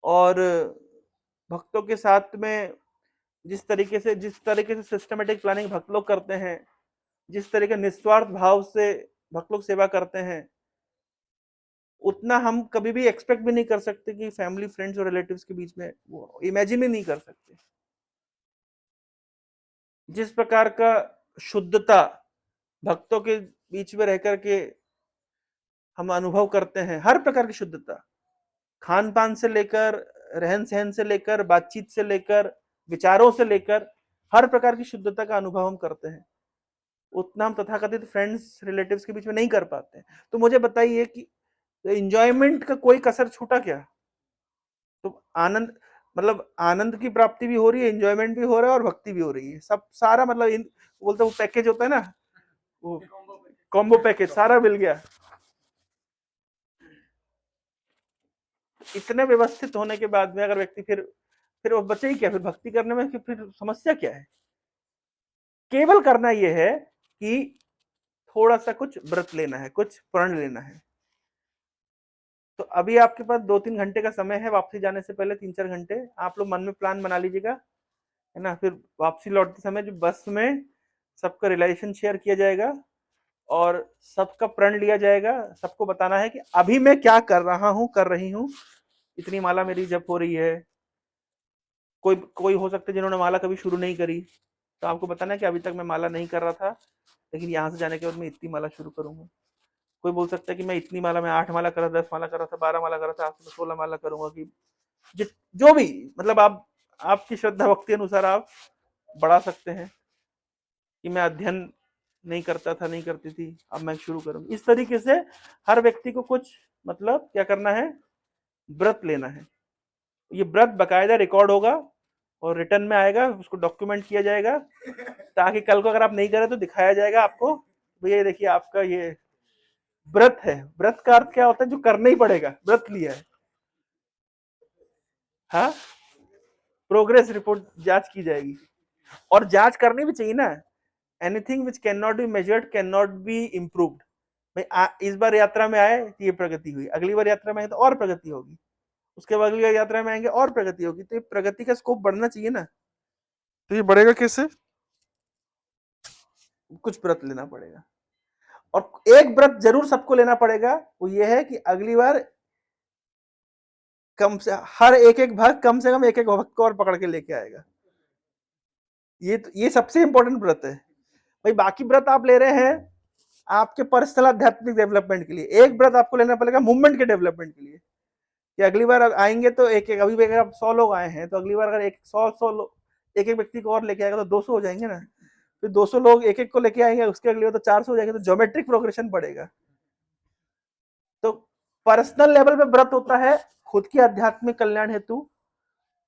और भक्तों के साथ में, जिस तरीके से सिस्टमेटिक प्लानिंग भक्त लोग करते हैं, जिस तरीके निस्वार्थ भाव से भक्त लोग सेवा करते हैं, उतना हम कभी भी एक्सपेक्ट भी नहीं कर सकते कि फैमिली फ्रेंड्स और रिलेटिव्स के बीच में, वो इमेजिन ही नहीं कर सकते। जिस प्रकार का शुद्धता भक्तों के बीच में रह करके हम अनुभव करते हैं, हर प्रकार की शुद्धता, खान पान से लेकर, रहन सहन से लेकर, बातचीत से लेकर, विचारों से लेकर, हर प्रकार की शुद्धता का अनुभव हम करते हैं, उतना हम तथाकथित फ्रेंड्स रिलेटिव्स के बीच में नहीं कर पाते। तो मुझे बताइए कि एंजॉयमेंट का कोई कसर छूटा क्या? तो आनंद, मतलब आनंद की प्राप्ति भी हो रही है, एंजॉयमेंट भी हो रहा है और भक्ति भी हो रही है, सब सारा मतलब इन बोलते वो पैकेज होता है ना, वो कॉम्बो पैकेज सारा मिल गया। इतने व्यवस्थित होने के बाद में अगर व्यक्ति फिर वो बचे ही क्या? फिर भक्ति करने में फिर समस्या क्या है? केवल करना यह है कि थोड़ा सा कुछ व्रत लेना है, कुछ प्रण लेना है। तो अभी आपके पास 2-3 घंटे का समय है, वापसी जाने से पहले 3-4 घंटे आप लोग मन में प्लान बना लीजिएगा, है ना। फिर वापसी लौटते समय जो बस में सबका रियलाइजेशन शेयर किया जाएगा और सबका प्रण लिया जाएगा। सबको बताना है कि अभी मैं क्या कर रहा हूं, कर रही हूं, इतनी माला मेरी जप हो रही है। कोई कोई हो सकता है जिन्होंने माला कभी शुरू नहीं करी, तो आपको बताना है कि अभी तक मैं माला नहीं कर रहा था, लेकिन यहाँ से जाने के बाद मैं इतनी माला शुरू करूंगा। कोई बोल सकता है कि मैं इतनी माला, मैं 8 माला कर रहा था, 10 माला कर रहा था, 12 माला कर रहा था, आज से मैं 16 माला करूंगा। कि जो भी, मतलब आप आपकी श्रद्धा भक्ति अनुसार आप बढ़ा सकते हैं कि मैं अध्ययन नहीं करता था, नहीं करती थी, अब मैं शुरू करूंगी। इस तरीके से हर व्यक्ति को कुछ, मतलब क्या करना है, व्रत लेना है। ये व्रत बकायदा रिकॉर्ड होगा और रिटर्न में आएगा, उसको डॉक्यूमेंट किया जाएगा, ताकि कल को अगर आप नहीं करें तो दिखाया जाएगा आपको, भैया देखिए आपका ये व्रत है। व्रत का अर्थ क्या होता है? जो करना ही पड़ेगा, व्रत लिया है। हाँ, प्रोग्रेस रिपोर्ट जांच की जाएगी, और जांच करनी भी चाहिए ना। Anything which can not be measured can not be improved. भाई इस बार यात्रा में आए तो ये प्रगति हुई, अगली बार यात्रा में आए तो और प्रगति होगी, उसके बाद अगली बार यात्रा में आएंगे और प्रगति होगी। तो ये प्रगति का स्कोप बढ़ना चाहिए ना। तो ये बढ़ेगा कैसे? कुछ व्रत लेना पड़ेगा, और एक व्रत जरूर सबको लेना पड़ेगा, वो ये है कि अगली बार कम से हर एक एक भक्त कम से कम एक एक भक्त को और पकड़ के लेके आएगा। ये सबसे इंपॉर्टेंट व्रत है भाई। बाकी व्रत आप ले रहे हैं आपके पर्सनल आध्यात्मिक डेवलपमेंट के लिए, एक व्रत आपको लेना पड़ेगा मूवमेंट के डेवलपमेंट के लिए, कि अगली बार आएंगे तो एक एक, अभी अगर आप 100 लोग आए हैं तो अगली बार अगर एक 100 लोग एक एक व्यक्ति को और लेके आएगा तो 200 हो जाएंगे ना। फिर 200 लोग एक एक को लेके आएंगे, उसके अगली बार तो 400 हो जाएंगे, तो ज्योमेट्रिक प्रोग्रेशन बढ़ेगा। तो पर्सनल लेवल पे व्रत होता है खुद की आध्यात्मिक कल्याण हेतु,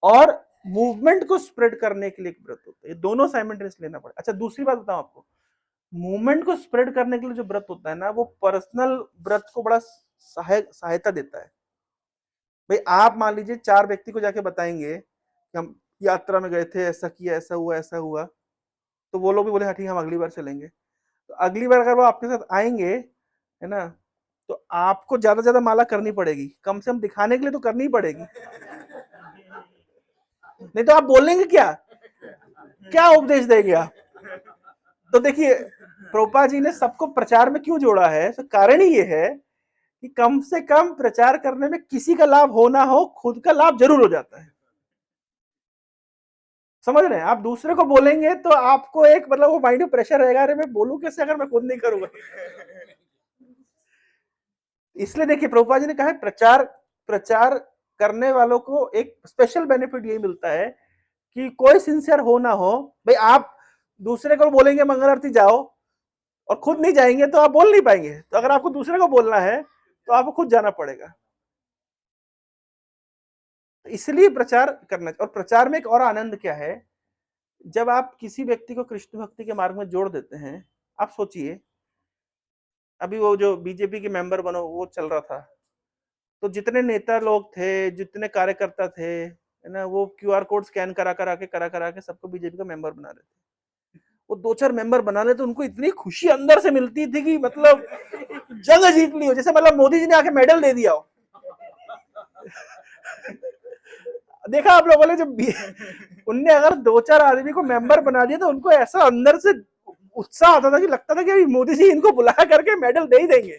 और मूवमेंट को स्प्रेड करने के लिए एक व्रत होता है। ये दोनों साइमल्टेनियस लेना पड़ेगा। अच्छा दूसरी बात बताऊं आपको, मूवमेंट को स्प्रेड करने के लिए जो व्रत होता है ना, वो पर्सनल व्रत को बड़ा सहायता देता है। भाई आप मान लीजिए 4 व्यक्ति को जाके बताएंगे कि हम यात्रा में गए थे, ऐसा किया, ऐसा हुआ, ऐसा हुआ, तो वो लोग भी बोले हाँ ठीक है हम अगली बार चलेंगे। तो अगली बार अगर वो आपके साथ आएंगे, है ना, तो आपको ज्यादा ज्यादा माला करनी पड़ेगी, कम से कम दिखाने के लिए तो करनी ही पड़ेगी, नहीं तो आप बोलेंगे क्या, क्या उपदेश देंगे आप। तो देखिए प्रभुपाद जी ने सबको प्रचार में क्यों जोड़ा है, तो कारण ही ये है कि कम से कम प्रचार करने में किसी का लाभ हो ना हो, खुद का लाभ जरूर हो जाता है। समझ रहे हैं, आप दूसरे को बोलेंगे तो आपको एक मतलब वो माइंड में प्रेशर रहेगा, अरे मैं बोलूं कैसे अगर मैं खुद नहीं करूंगा। इसलिए देखिए प्रभुपाद जी ने कहा है प्रचार प्रचार करने वालों को एक स्पेशल बेनिफिट ये मिलता है कि कोई सिंसियर हो ना हो, भाई आप दूसरे को बोलेंगे मंगल आरती जाओ और खुद नहीं जाएंगे तो आप बोल नहीं पाएंगे, तो अगर आपको दूसरे को बोलना है तो आपको खुद जाना पड़ेगा। तो इसलिए प्रचार करना, और प्रचार में एक और आनंद क्या है, जब आप किसी व्यक्ति को कृष्ण भक्ति के मार्ग में जोड़ देते हैं, आप सोचिए अभी वो जो बीजेपी के मेंबर बनो वो चल रहा था, तो जितने नेता लोग थे, जितने कार्यकर्ता थे, है ना, वो क्यूआर कोड स्कैन करा करा के सबको बीजेपी का मेंबर बना रहे थे। वो दो चार मेंबर बना ले तो उनको इतनी खुशी अंदर से मिलती थी कि मतलब जंग जीत ली हो, जैसे मतलब मोदी जी ने आके मेडल दे दिया हो। देखा आप लोगों ने, जब उनने अगर दो चार आदमी को मेंबर बना दिया तो उनको ऐसा अंदर से उत्साह आता था कि लगता था कि अभी मोदी जी इनको बुला करके मेडल दे ही देंगे।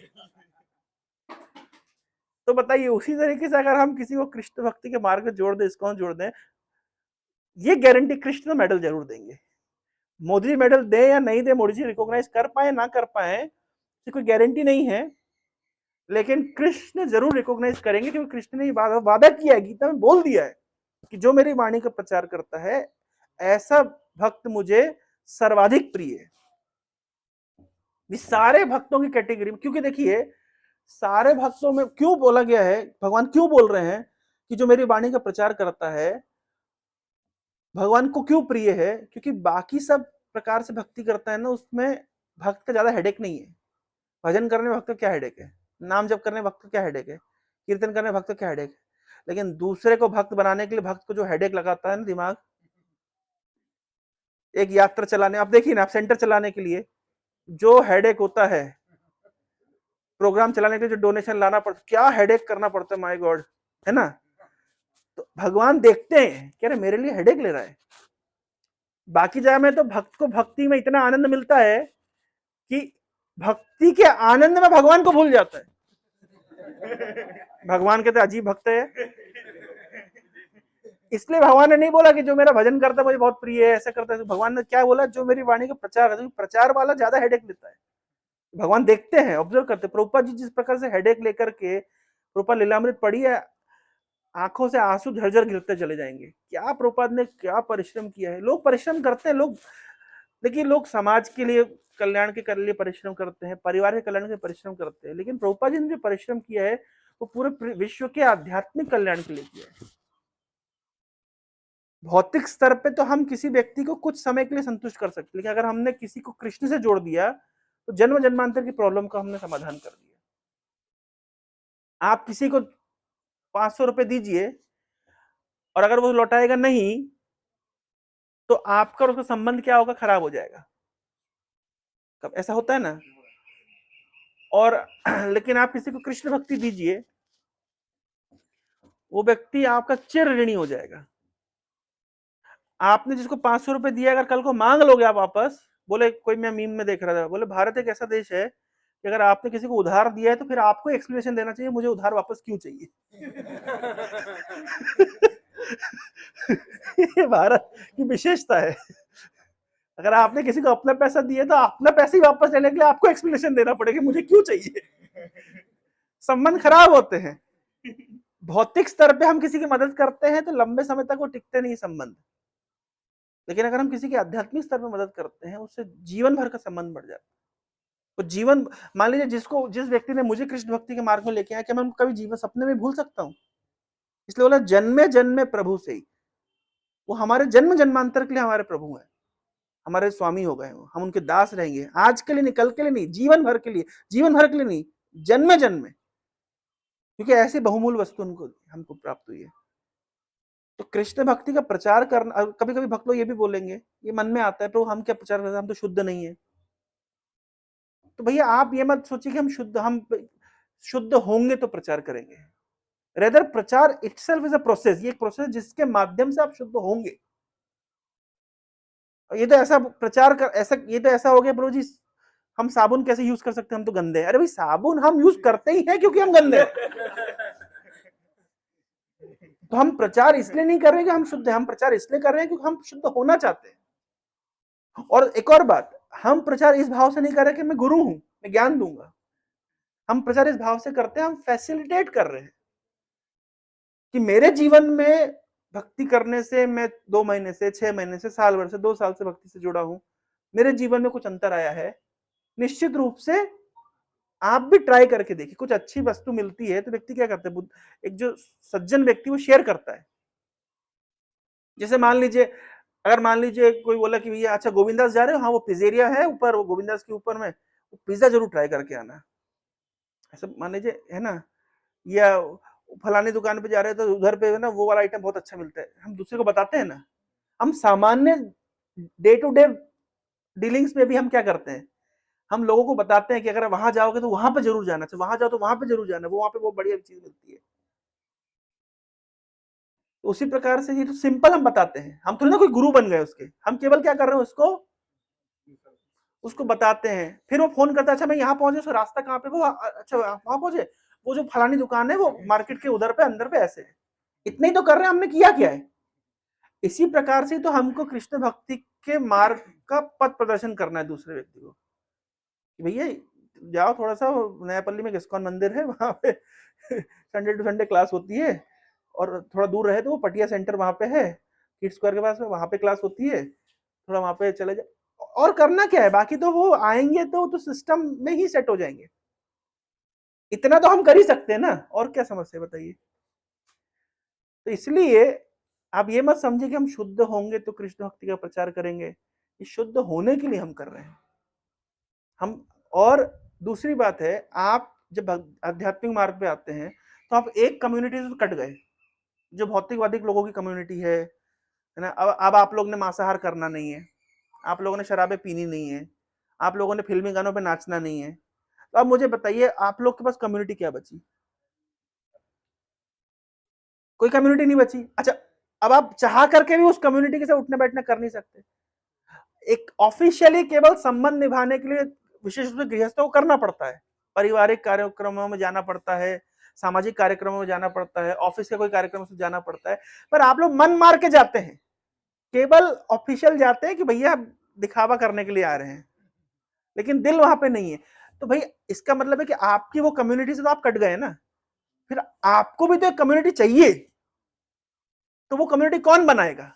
तो बताइए उसी तरीके से अगर हम किसी को कृष्ण भक्ति के मार्ग में जोड़ दें, इसको जोड़ दें, ये गारंटी कृष्ण मेडल जरूर देंगे। मोदी जी मेडल दे या नहीं दे, मोदी जी रिकॉग्नाइज कर पाए ना कर पाए, कोई गारंटी नहीं है, लेकिन कृष्ण जरूर रिकॉग्नाइज करेंगे, क्योंकि कृष्ण ने वादा किया है, गीता में बोल दिया है कि जो मेरी वाणी का प्रचार करता है ऐसा भक्त मुझे सर्वाधिक प्रिय है। ये सारे भक्तों की कैटेगरी में, क्योंकि देखिए सारे भक्तों में क्यों बोला गया है, भगवान क्यों बोल रहे हैं कि जो मेरी वाणी का प्रचार करता है भगवान को क्यों प्रिय है, क्योंकि बाकी सब प्रकार से भक्ति करता है ना, उसमें भक्त का ज्यादा हेडेक नहीं है। भजन करने वक्त क्या हेडेक है, नाम जप करने वक्त क्या हेडेक है, कीर्तन करने वक्त क्या हेडेक है, लेकिन दूसरे को भक्त बनाने के लिए भक्त को जो हेडेक लगाता है ना दिमाग, एक यात्रा चलाने, आप देखिए ना, आप सेंटर चलाने के लिए जो हेडेक होता है, प्रोग्राम चलाने के लिए जो डोनेशन लाना पड़ता है, क्या हेडेक करना पड़ता है, माय गॉड, है ना। तो भगवान देखते हैं कि अरे मेरे लिए हेडेक ले रहा है। बाकी जगह में तो भक्त को भक्ति में इतना आनंद मिलता है कि भक्ति के आनंद में भगवान को भूल जाता है। भगवान के तो अजीब भक्त है, इसलिए भगवान ने नहीं बोला कि जो मेरा भजन करता है मुझे बहुत प्रिय है, ऐसा करता है। भगवान ने क्या बोला, जो मेरी वाणी का प्रचार है, प्रचार वाला ज्यादा हेडेक लेता है। भगवान देखते हैं, ऑब्जर्व करते हैं। प्रभुपाद जी जिस प्रकार से हेडेक लेकर के प्रभुपाद लीलामृत पढ़ी है, आंखों से आंसू झरझर गिरते चले जाएंगे। क्या प्रभुपाद ने क्या परिश्रम किया है। लोग परिश्रम करते हैं, लोग देखिए लोग समाज के लिए कल्याण के लिए परिश्रम करते हैं, परिवार के कल्याण के परिश्रम करते हैं, लेकिन प्रभुपाद जी ने जो परिश्रम किया है वो पूरे विश्व के आध्यात्मिक कल्याण के लिए किया है। भौतिक स्तर पे तो हम किसी व्यक्ति को कुछ समय के लिए संतुष्ट कर सकते, लेकिन अगर हमने किसी को कृष्ण से जोड़ दिया तो जन्म जन्मांतर की प्रॉब्लम का हमने समाधान कर दिया। आप किसी को 500 रुपए दीजिए और अगर वो लौटाएगा नहीं तो आपका और उसका संबंध क्या होगा, खराब हो जाएगा। कब ऐसा होता है ना। और लेकिन आप किसी को कृष्ण भक्ति दीजिए, वो व्यक्ति आपका चिर ऋणी हो जाएगा। आपने जिसको 500 रुपए दिया, अगर कल को मांग लोगे आप वापस, बोले कोई, मैं मीम में देख रहा था, बोले भारत एक ऐसा देश है कि अगर आपने किसी को उधार दिया है तो फिर आपको एक्सप्लेनेशन देना चाहिए मुझे उधार वापस क्यों चाहिए। ये भारत की विशेषता है। अगर आपने किसी को अपना पैसा दिया तो अपना पैसा ही वापस लेने के लिए आपको एक्सप्लेनेशन देना पड़ेगा मुझे क्यों चाहिए। संबंध खराब होते हैं। भौतिक स्तर पे हम किसी की मदद करते हैं तो लंबे समय तक वो टिकते नहीं संबंध, लेकिन अगर हम किसी के आध्यात्मिक स्तर पे मदद करते हैं उससे जीवन भर का संबंध बढ़ जाता है। तो जीवन, मान लीजिए जिस व्यक्ति ने मुझे कृष्ण भक्ति के मार्ग में लेके आया, क्या मैं उनको कभी जीवन सपने में भूल सकता हूँ। इसलिए बोला जन्मे जन्मे प्रभु से ही, वो हमारे जन्म जन्मांतर के लिए हमारे प्रभु हैं, हमारे स्वामी हो गए, हम उनके दास रहेंगे, आज के लिए नहीं, कल के लिए नहीं, जीवन भर के लिए, जीवन भर के लिए नहीं, जन्मे जन्मे, क्योंकि ऐसी बहुमूल्य वस्तु उनको हमको प्राप्त हुई है। तो कृष्ण भक्ति का प्रचार करना, कभी कभी भक्त लोग ये भी बोलेंगे, ये मन में आता है, प्रभु हम क्या प्रचार करते हैं, हम तो शुद्ध नहीं है। तो भैया आप ये मत सोचिए कि हम शुद्ध होंगे तो प्रचार करेंगे। रेदर प्रचार इटसेल्फ इज अ प्रोसेस, ये एक प्रोसेस जिसके माध्यम से आप शुद्ध होंगे। ये तो ऐसा प्रचार कर ऐसा ये तो ऐसा हो गया प्रभु जी, हम साबुन कैसे यूज कर सकते हैं, हम तो गंदे हैं। अरे भाई साबुन हम यूज करते ही हैं क्योंकि हम गंदे हैं। तो हम प्रचार इसलिए नहीं कर रहे कि हम शुद्ध हैं, हम प्रचार इसलिए कर रहे हैं क्योंकि हम शुद्ध होना चाहते हैं। और एक और बात, हम प्रचार इस भाव से नहीं कर रहे कि मैं गुरु हूं, मैं ज्ञान दूंगा। हम प्रचार इस भाव से करते हैं, हम फैसिलिटेट कर रहे हैं कि मेरे जीवन में भक्ति करने से, मैं 2 महीने से, 6 महीने से, साल भर से, 2 साल से भक्ति से जुड़ा हूं, मेरे जीवन में कुछ अंतर आया है। निश्चित रूप से आप भी ट्राई करके देखिए, कुछ अच्छी वस्तु मिलती है तो व्यक्ति क्या करता है, एक जो सज्जन व्यक्ति वो शेयर करता है। जैसे मान लीजिए, अगर मान लीजिए कोई बोला कि भैया अच्छा गोविंदास जा रहे हो, हाँ वो पिज्जेरिया है ऊपर, वो गोविंदास के ऊपर में पिज्जा जरूर ट्राई करके आना, ऐसा मान लीजिए, है ना। या फलानी दुकान पे जा रहे हैं तो उधर पे ना वो वाला आइटम बहुत अच्छा मिलता है, हम दूसरे को बताते हैं ना। हम सामान्य डे टू डे डीलिंग्स में भी हम क्या करते हैं, हम लोगों को बताते हैं कि अगर वहां जाओगे तो वहां पे जरूर जाना चाहिए, वहां जाओ तो वहां पे जरूर जाना, वो वहां पे बहुत बढ़िया चीज मिलती है। तो उसी प्रकार से ये तो सिंपल हम बताते हैं, हम थोड़ी ना कोई गुरु बन गए उसके, हम केवल क्या कर रहे हैं, उसको बताते हैं। फिर वो फोन करता है, अच्छा मैं यहाँ पहुंचे, उसका रास्ता कहाँ पे, वो अच्छा वहां पहुंचे, वो जो फलानी दुकान है वो मार्केट के उधर पे अंदर पे ऐसे है। इतने ही तो कर रहे हैं, हमने किया क्या है। इसी प्रकार से तो हमको कृष्ण भक्ति के मार्ग का पथ प्रदर्शन करना है दूसरे व्यक्ति को, कि भैया जाओ थोड़ा सा, नयापल्ली में इस्कॉन मंदिर है, वहां पे संडे टू संडे क्लास होती है, और थोड़ा दूर रहे तो वो पटिया सेंटर वहां पे है, किड स्क्वायर के पास में, वहां पे क्लास होती है, थोड़ा वहां पे चले जाए। और करना क्या है, बाकी तो वो आएंगे तो सिस्टम में ही सेट हो जाएंगे। इतना तो हम कर ही सकते हैं ना, और क्या समस्या बताइए। तो इसलिए आप ये मत समझिए कि हम शुद्ध होंगे तो कृष्ण भक्ति का प्रचार करेंगे, ये शुद्ध होने के लिए हम कर रहे हैं हम। और दूसरी बात है, आप जब आध्यात्मिक मार्ग पे आते हैं तो आप एक कम्युनिटी से कट गए, जो भौतिकवादी लोगों की कम्युनिटी है ना। अब आप लोग ने मांसाहार करना नहीं है, आप लोगों ने शराबें पीनी नहीं है, आप लोगों ने फिल्मी गानों पे नाचना नहीं है। तो अब मुझे बताइए, आप लोग के पास कम्युनिटी क्या बची, कोई कम्युनिटी नहीं बची। अच्छा, अब आप चाह करके भी उस कम्युनिटी के साथ उठने बैठना कर नहीं सकते। एक ऑफिशियली केवल संबंध निभाने के लिए विशेष रूप से गृहस्थों को करना पड़ता है, पारिवारिक कार्यक्रमों में जाना पड़ता है, सामाजिक कार्यक्रमों में जाना पड़ता है, ऑफिस के कोई कार्यक्रम से जाना पड़ता है। पर आप लोग मन मार के जाते हैं, केवल ऑफिशियल जाते हैं कि भैया दिखावा करने के लिए आ रहे हैं, लेकिन दिल वहां पे नहीं है। तो भाई इसका मतलब है कि आपकी वो कम्युनिटी से तो आप कट गए ना, फिर आपको भी तो एक कम्युनिटी चाहिए, तो वो कम्युनिटी कौन बनाएगा।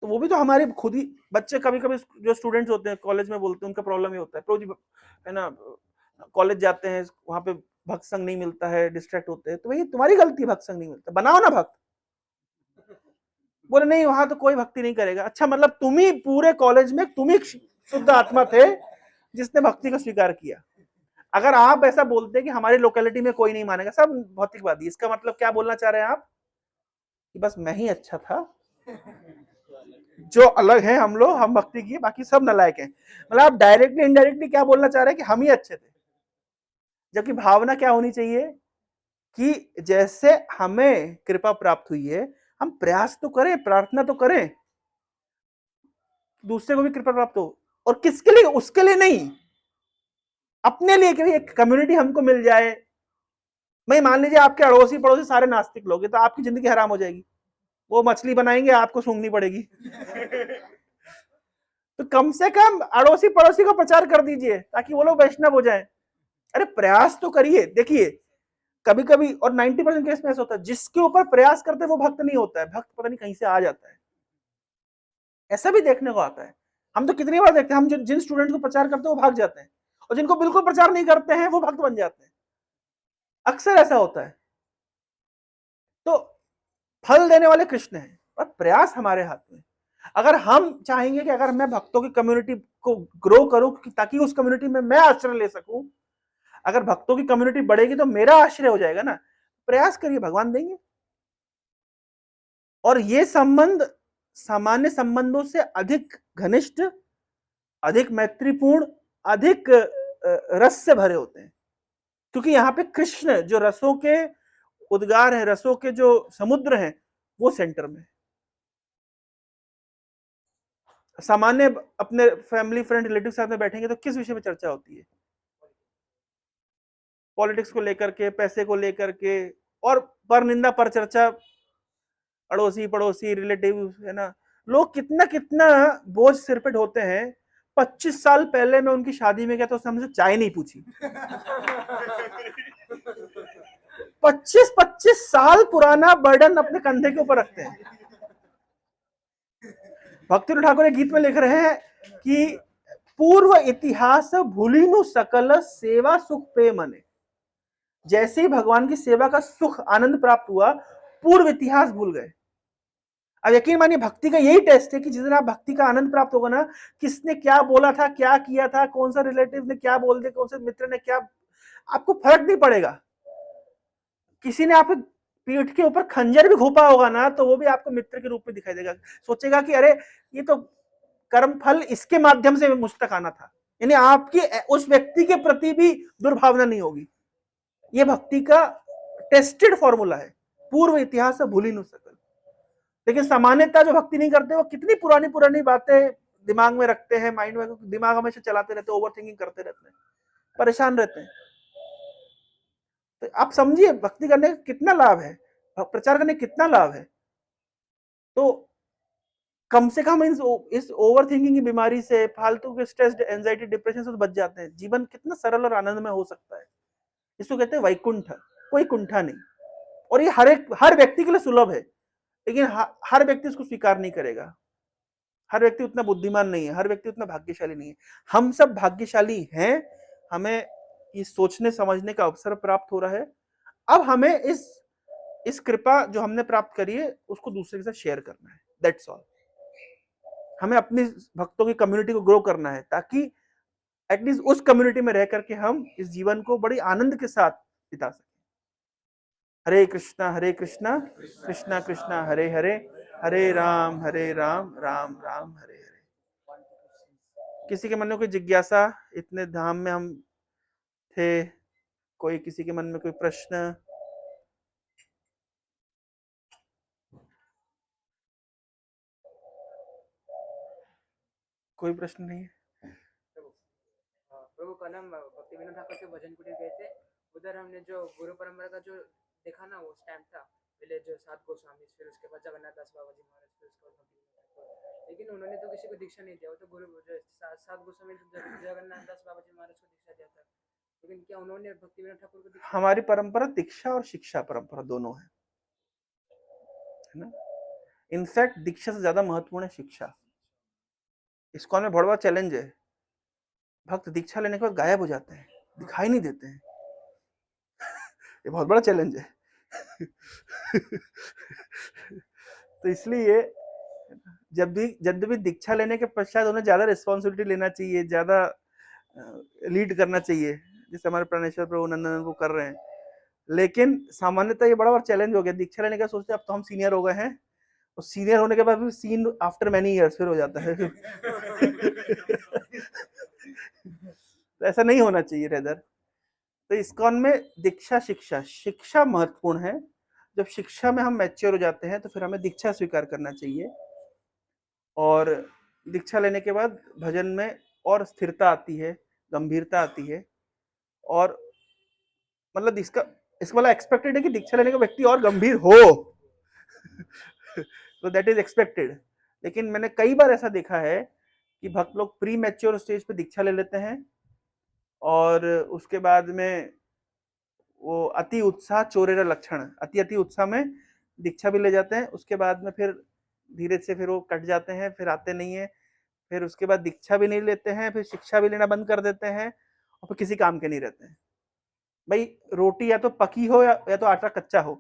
तो वो भी तो हमारे खुद ही बच्चे, कभी कभी जो स्टूडेंट्स होते हैं कॉलेज में बोलते हैं, उनका प्रॉब्लम ये होता है, प्रोजी है ना, कॉलेज जाते हैं वहां पे भक्त संग नहीं मिलता है, डिस्ट्रैक्ट होते हैं। तो भाई तुम्हारी गलती, भक्त संग नहीं मिलता, बनाओ ना भक्त। बोले नहीं वहां तो कोई भक्ति नहीं करेगा। अच्छा, मतलब तुम ही पूरे कॉलेज में तुम ही शुद्ध आत्मा थे जिसने भक्ति को स्वीकार किया। अगर आप ऐसा बोलते कि हमारी लोकेलिटी में कोई नहीं मानेगा, सब भौतिकवादी, इसका मतलब क्या बोलना चाह रहे हैं आप, कि बस मैं ही अच्छा था, जो अलग है हम लोग, हम भक्ति किए, बाकी सब नालायक हैं। मतलब आप डायरेक्टली इनडायरेक्टली क्या बोलना चाह रहे हैं, कि हम ही अच्छे थे। जबकि भावना क्या होनी चाहिए, कि जैसे हमें कृपा प्राप्त हुई है, हम प्रयास तो करें, प्रार्थना तो करें, दूसरे को भी कृपा प्राप्त हो। और किसके लिए, उसके लिए नहीं, अपने लिए, कि एक कम्युनिटी हमको मिल जाए। भाई मान लीजिए आपके अड़ोसी पड़ोसी सारे नास्तिक लोग हैं, तो आपकी जिंदगी हराम हो जाएगी। वो मछली बनाएंगे, आपको सूंघनी पड़ेगी। तो कम से कम अड़ोसी पड़ोसी को प्रचार कर दीजिए ताकि वो लोग वैष्णव हो जाएं। अरे प्रयास तो करिए। देखिए कभी कभी, और 90% केस में ऐसा होता है, जिसके ऊपर प्रयास करते वो भक्त नहीं होता है, भक्त पता नहीं कहीं से आ जाता है। ऐसा भी देखने को आता है। हम तो कितनी बार देखते हैं, हम जिन स्टूडेंट को प्रचार करते हैं वो भाग जाते हैं, और जिनको बिल्कुल प्रचार नहीं करते हैं वो भक्त बन जाते हैं। अक्सर ऐसा होता है। तो फल देने वाले कृष्ण हैं, और प्रयास हमारे हाथ में। अगर हम चाहेंगे कि अगर मैं भक्तों की कम्युनिटी को ग्रो करूं ताकि उस कम्युनिटी में मैं आश्रय ले सकूं, अगर भक्तों की कम्युनिटी बढ़ेगी तो मेरा आश्रय हो जाएगा ना। प्रयास करिए, भगवान देंगे। और ये संबंध सामान्य संबंधों से अधिक घनिष्ठ, अधिक मैत्रीपूर्ण, अधिक रस से भरे होते हैं, क्योंकि यहाँ पे कृष्ण जो रसों के उद्गार है, रसों के जो समुद्र हैं, वो सेंटर में। सामान्य अपने फैमिली फ्रेंड रिलेटिव साथ में बैठेंगे तो किस विषय पे चर्चा होती है? पॉलिटिक्स को लेकर के, पैसे को लेकर के, और पर निंदा पर चर्चा, अड़ोसी पड़ोसी रिलेटिव, है ना। लोग कितना कितना बोझ सिर पे ढोते हैं। 25 साल पहले मैं उनकी शादी में गया तो उसने हमसे चाय नहीं पूछी। 25 साल पुराना बर्डन अपने कंधे के ऊपर रखते हैं। भक्ति ठाकुर एक गीत में लिख रहे हैं कि पूर्व इतिहास भूलिनु सकल सेवा सुख पे मने। जैसे ही भगवान की सेवा का सुख आनंद प्राप्त हुआ, पूर्व इतिहास भूल गए। अब यकीन मानिए भक्ति का यही टेस्ट है कि जिस दिन आप भक्ति का आनंद प्राप्त होगा ना, किसने क्या बोला था, क्या किया था, कौन सा रिलेटिव ने क्या बोल दिया, कौन से मित्र ने क्या, आपको फर्क नहीं पड़ेगा। किसी ने आपके पीठ के ऊपर खंजर भी घोपा होगा ना, तो वो भी आपको मित्र के रूप में दिखाई देगा। सोचेगा कि अरे ये तो कर्म फल इसके माध्यम से मुझ तक आना था, यानी आपकी उस व्यक्ति के प्रति भी दुर्भावना नहीं होगी। ये भक्ति का टेस्टेड फॉर्मूला है, पूर्व इतिहास से भूली नहीं सकल। लेकिन सामान्यता जो भक्ति नहीं करते वो कितनी पुरानी पुरानी बातें दिमाग में रखते हैं, माइंड में, दिमाग हमेशा चलाते रहते हैं, ओवर थिंकिंग करते रहते हैं, परेशान रहते हैं। तो आप समझिए भक्ति करने का कितना लाभ है, प्रचार करने का कितना लाभ है। तो कम से कम इस ओवर थिंकिंग की बीमारी से, फालतू के स्ट्रेस, एंजाइटी, डिप्रेशन से तो बच जाते हैं। जीवन कितना सरल और आनंदमय हो सकता है। इसको कहते हैं वैकुंठ, कोई कुंठा नहीं। और ये हर व्यक्ति के लिए सुलभ है, लेकिन हर व्यक्ति इसको स्वीकार नहीं करेगा। हर व्यक्ति उतना बुद्धिमान नहीं है, हर व्यक्ति उतना भाग्यशाली नहीं है। हम सब भाग्यशाली हैं, हमें ये सोचने समझने का अवसर प्राप्त हो रहा है। अब हमें इस कृपा जो हमने प्राप्त करी है उसको दूसरे के साथ शेयर करना है, दैट्स ऑल। हमें अपनी भक्तों की कम्युनिटी को ग्रो करना है, ताकि एटलीस्ट उस कम्युनिटी में रह करके हम इस जीवन को बड़ी आनंद के साथ बिता सकें। हरे कृष्णा कृष्णा कृष्णा हरे हरे, हरे राम राम राम हरे हरे। किसी के मन में कोई जिज्ञासा, इतने धाम में हम थे, कोई किसी के मन में कोई प्रश्न? कोई प्रश्न नहीं है? प्रभु कल हम भक्ति विनोद ठाकुर के भजन कुटीर गए थे, उधर हमने जो गुरु परंपरा का जो देखा ना, वो स्टैम्प था। पहले जो 7 गोस्वामी, फिर उसके बाद जगन्नाथ दास बाबा जी महाराज, फिर उसके बाद भक्ति विनोद ठाकुर। लेकिन उन्होंने तो किसी को दीक्षा नहीं दिया, वो तो गुरु जो 7 गोस्वामी जगन्नाथ दास बाबा जी महाराज को दीक्षा दिया था। लेकिन क्या उन्होंने भक्ति विनोद ठाकुर को दीक्षा? हमारी परंपरा दीक्षा और शिक्षा परंपरा दोनों है ना। इनफैक्ट दीक्षा से ज्यादा महत्वपूर्ण है शिक्षा। इस्कॉन में बड़ा चैलेंज है, भक्त दीक्षा लेने के बाद गायब हो जाते हैं, दिखाई नहीं देते हैं। ये बहुत बड़ा चैलेंज है। तो इसलिए जब भी दीक्षा लेने के पश्चात उन्हें ज्यादा रिस्पॉन्सिबिलिटी लेना चाहिए, ज्यादा लीड करना चाहिए, जैसे हमारे प्राणेश्वर प्रभु नंदन वो कर रहे हैं। लेकिन सामान्यतः ये बड़ा चैलेंज हो गया, दीक्षा लेने का सोचते अब तो हम सीनियर हो गए हैं, और सीनियर होने के बाद भी सीन आफ्टर मेनी इयर्स फिर हो जाता है। तो ऐसा नहीं होना चाहिए रेदर। तो इस्कॉन में दीक्षा शिक्षा महत्वपूर्ण है। जब शिक्षा में हम मैच्योर हो जाते हैं तो फिर हमें दीक्षा स्वीकार करना चाहिए, और दीक्षा लेने के बाद भजन में और स्थिरता आती है, गंभीरता आती है, और मतलब इसका वाला एक्सपेक्टेड है कि दीक्षा लेने का व्यक्ति और गंभीर हो। तो दैट इज एक्सपेक्टेड। लेकिन मैंने कई बार ऐसा देखा है कि भक्त लोग प्री मैच्योर स्टेज पे दीक्षा ले लेते हैं, और उसके बाद में वो अति उत्साह चोरेरा लक्षण, अति उत्साह में दीक्षा भी ले जाते हैं, उसके बाद में फिर धीरे से फिर वो कट जाते हैं, फिर आते नहीं है, फिर उसके बाद दीक्षा भी नहीं लेते हैं, फिर शिक्षा भी लेना बंद कर देते हैं, और फिर किसी काम के नहीं रहते हैं। भाई रोटी या तो पकी हो या तो आटा कच्चा हो।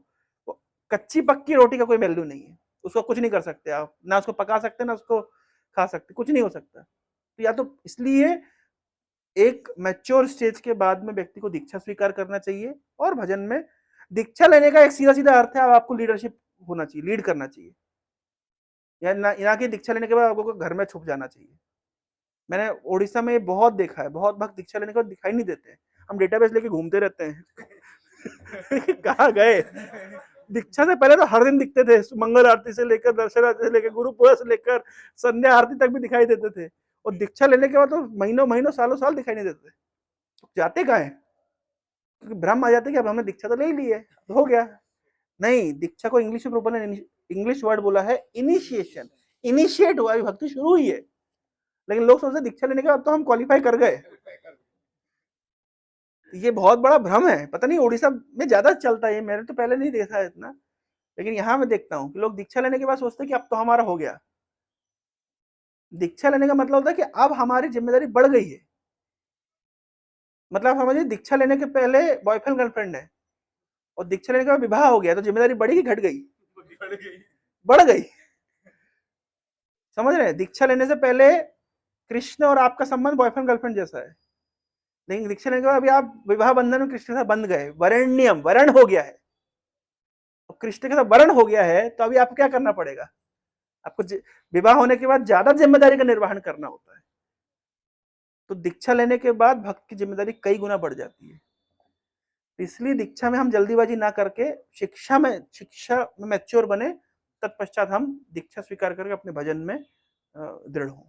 तो कच्ची पक्की रोटी का कोई वैल्यू नहीं है, उसको कुछ नहीं कर सकते आप, ना उसको पका सकते ना उसको खा सकते, कुछ नहीं हो सकता। तो या तो इसलिए एक मैच्योर स्टेज के बाद में व्यक्ति को दीक्षा स्वीकार करना चाहिए, और भजन में दीक्षा लेने का एक सीधा सीधा अर्थ है आपको लीडरशिप होना चाहिए, लीड करना चाहिए, या ना कि दीक्षा लेने के बाद आपको घर में छुप जाना चाहिए। मैंने ओडिशा में बहुत देखा है, बहुत भक्त दीक्षा लेने के बाद दिखाई नहीं देते, हम डेटाबेस लेके घूमते रहते हैं कहाँ गए? दीक्षा से पहले तो हर दिन दिखते थे, मंगल आरती से लेकर, दर्शन आरती से लेकर, गुरु पूजा से लेकर संध्या आरती तक भी दिखाई देते थे, और दीक्षा लेने के बाद तो महीनों महीनों सालों साल दिखाई नहीं देते। तो जाते कहाँ है? क्योंकि भ्रम आ जाते कि अब हमने दीक्षा तो ले ली है, तो हो गया। नहीं, दीक्षा को इंग्लिश में प्रॉपर ने इंग्लिश वर्ड बोला है इनिशिएशन, इनिशिएट हुआ, भक्ति शुरू हुई है। लेकिन लोग सोचते दीक्षा लेने के बाद तो हम क्वालिफाई कर गए। ये बहुत बड़ा भ्रम है, पता नहीं ओडिशा में ज्यादा चलता है, मैंने तो पहले नहीं देखा है इतना, लेकिन यहाँ मैं देखता हूँ कि लोग दीक्षा लेने के बाद सोचते हैं कि अब तो हमारा हो गया। दीक्षा लेने का मतलब होता है कि अब हमारी जिम्मेदारी बढ़ गई है। मतलब समझिए, दीक्षा लेने के पहले बॉयफ्रेंड गर्लफ्रेंड है, और दीक्षा लेने के बाद विवाह हो गया, तो जिम्मेदारी बढ़ी कि घट गई? बढ़ गई। समझ रहे हैं? दीक्षा लेने से पहले कृष्ण और आपका संबंध बॉयफ्रेंड गर्लफ्रेंड जैसा है, लेकिन दीक्षा लेने के बाद अभी आप विवाह बंधन में कृष्ण के साथ बंध गए, वरेण्यम, वरण हो गया है, और कृष्ण के साथ वरण हो गया है, तो अभी आपको क्या करना पड़ेगा? आपको विवाह होने के बाद ज्यादा जिम्मेदारी का निर्वहन करना होता है। तो दीक्षा लेने के बाद भक्त की जिम्मेदारी कई गुना बढ़ जाती है। इसलिए दीक्षा में हम जल्दीबाजी ना करके शिक्षा में मैच्योर बने, तत्पश्चात हम दीक्षा स्वीकार करके अपने भजन में दृढ़ हों।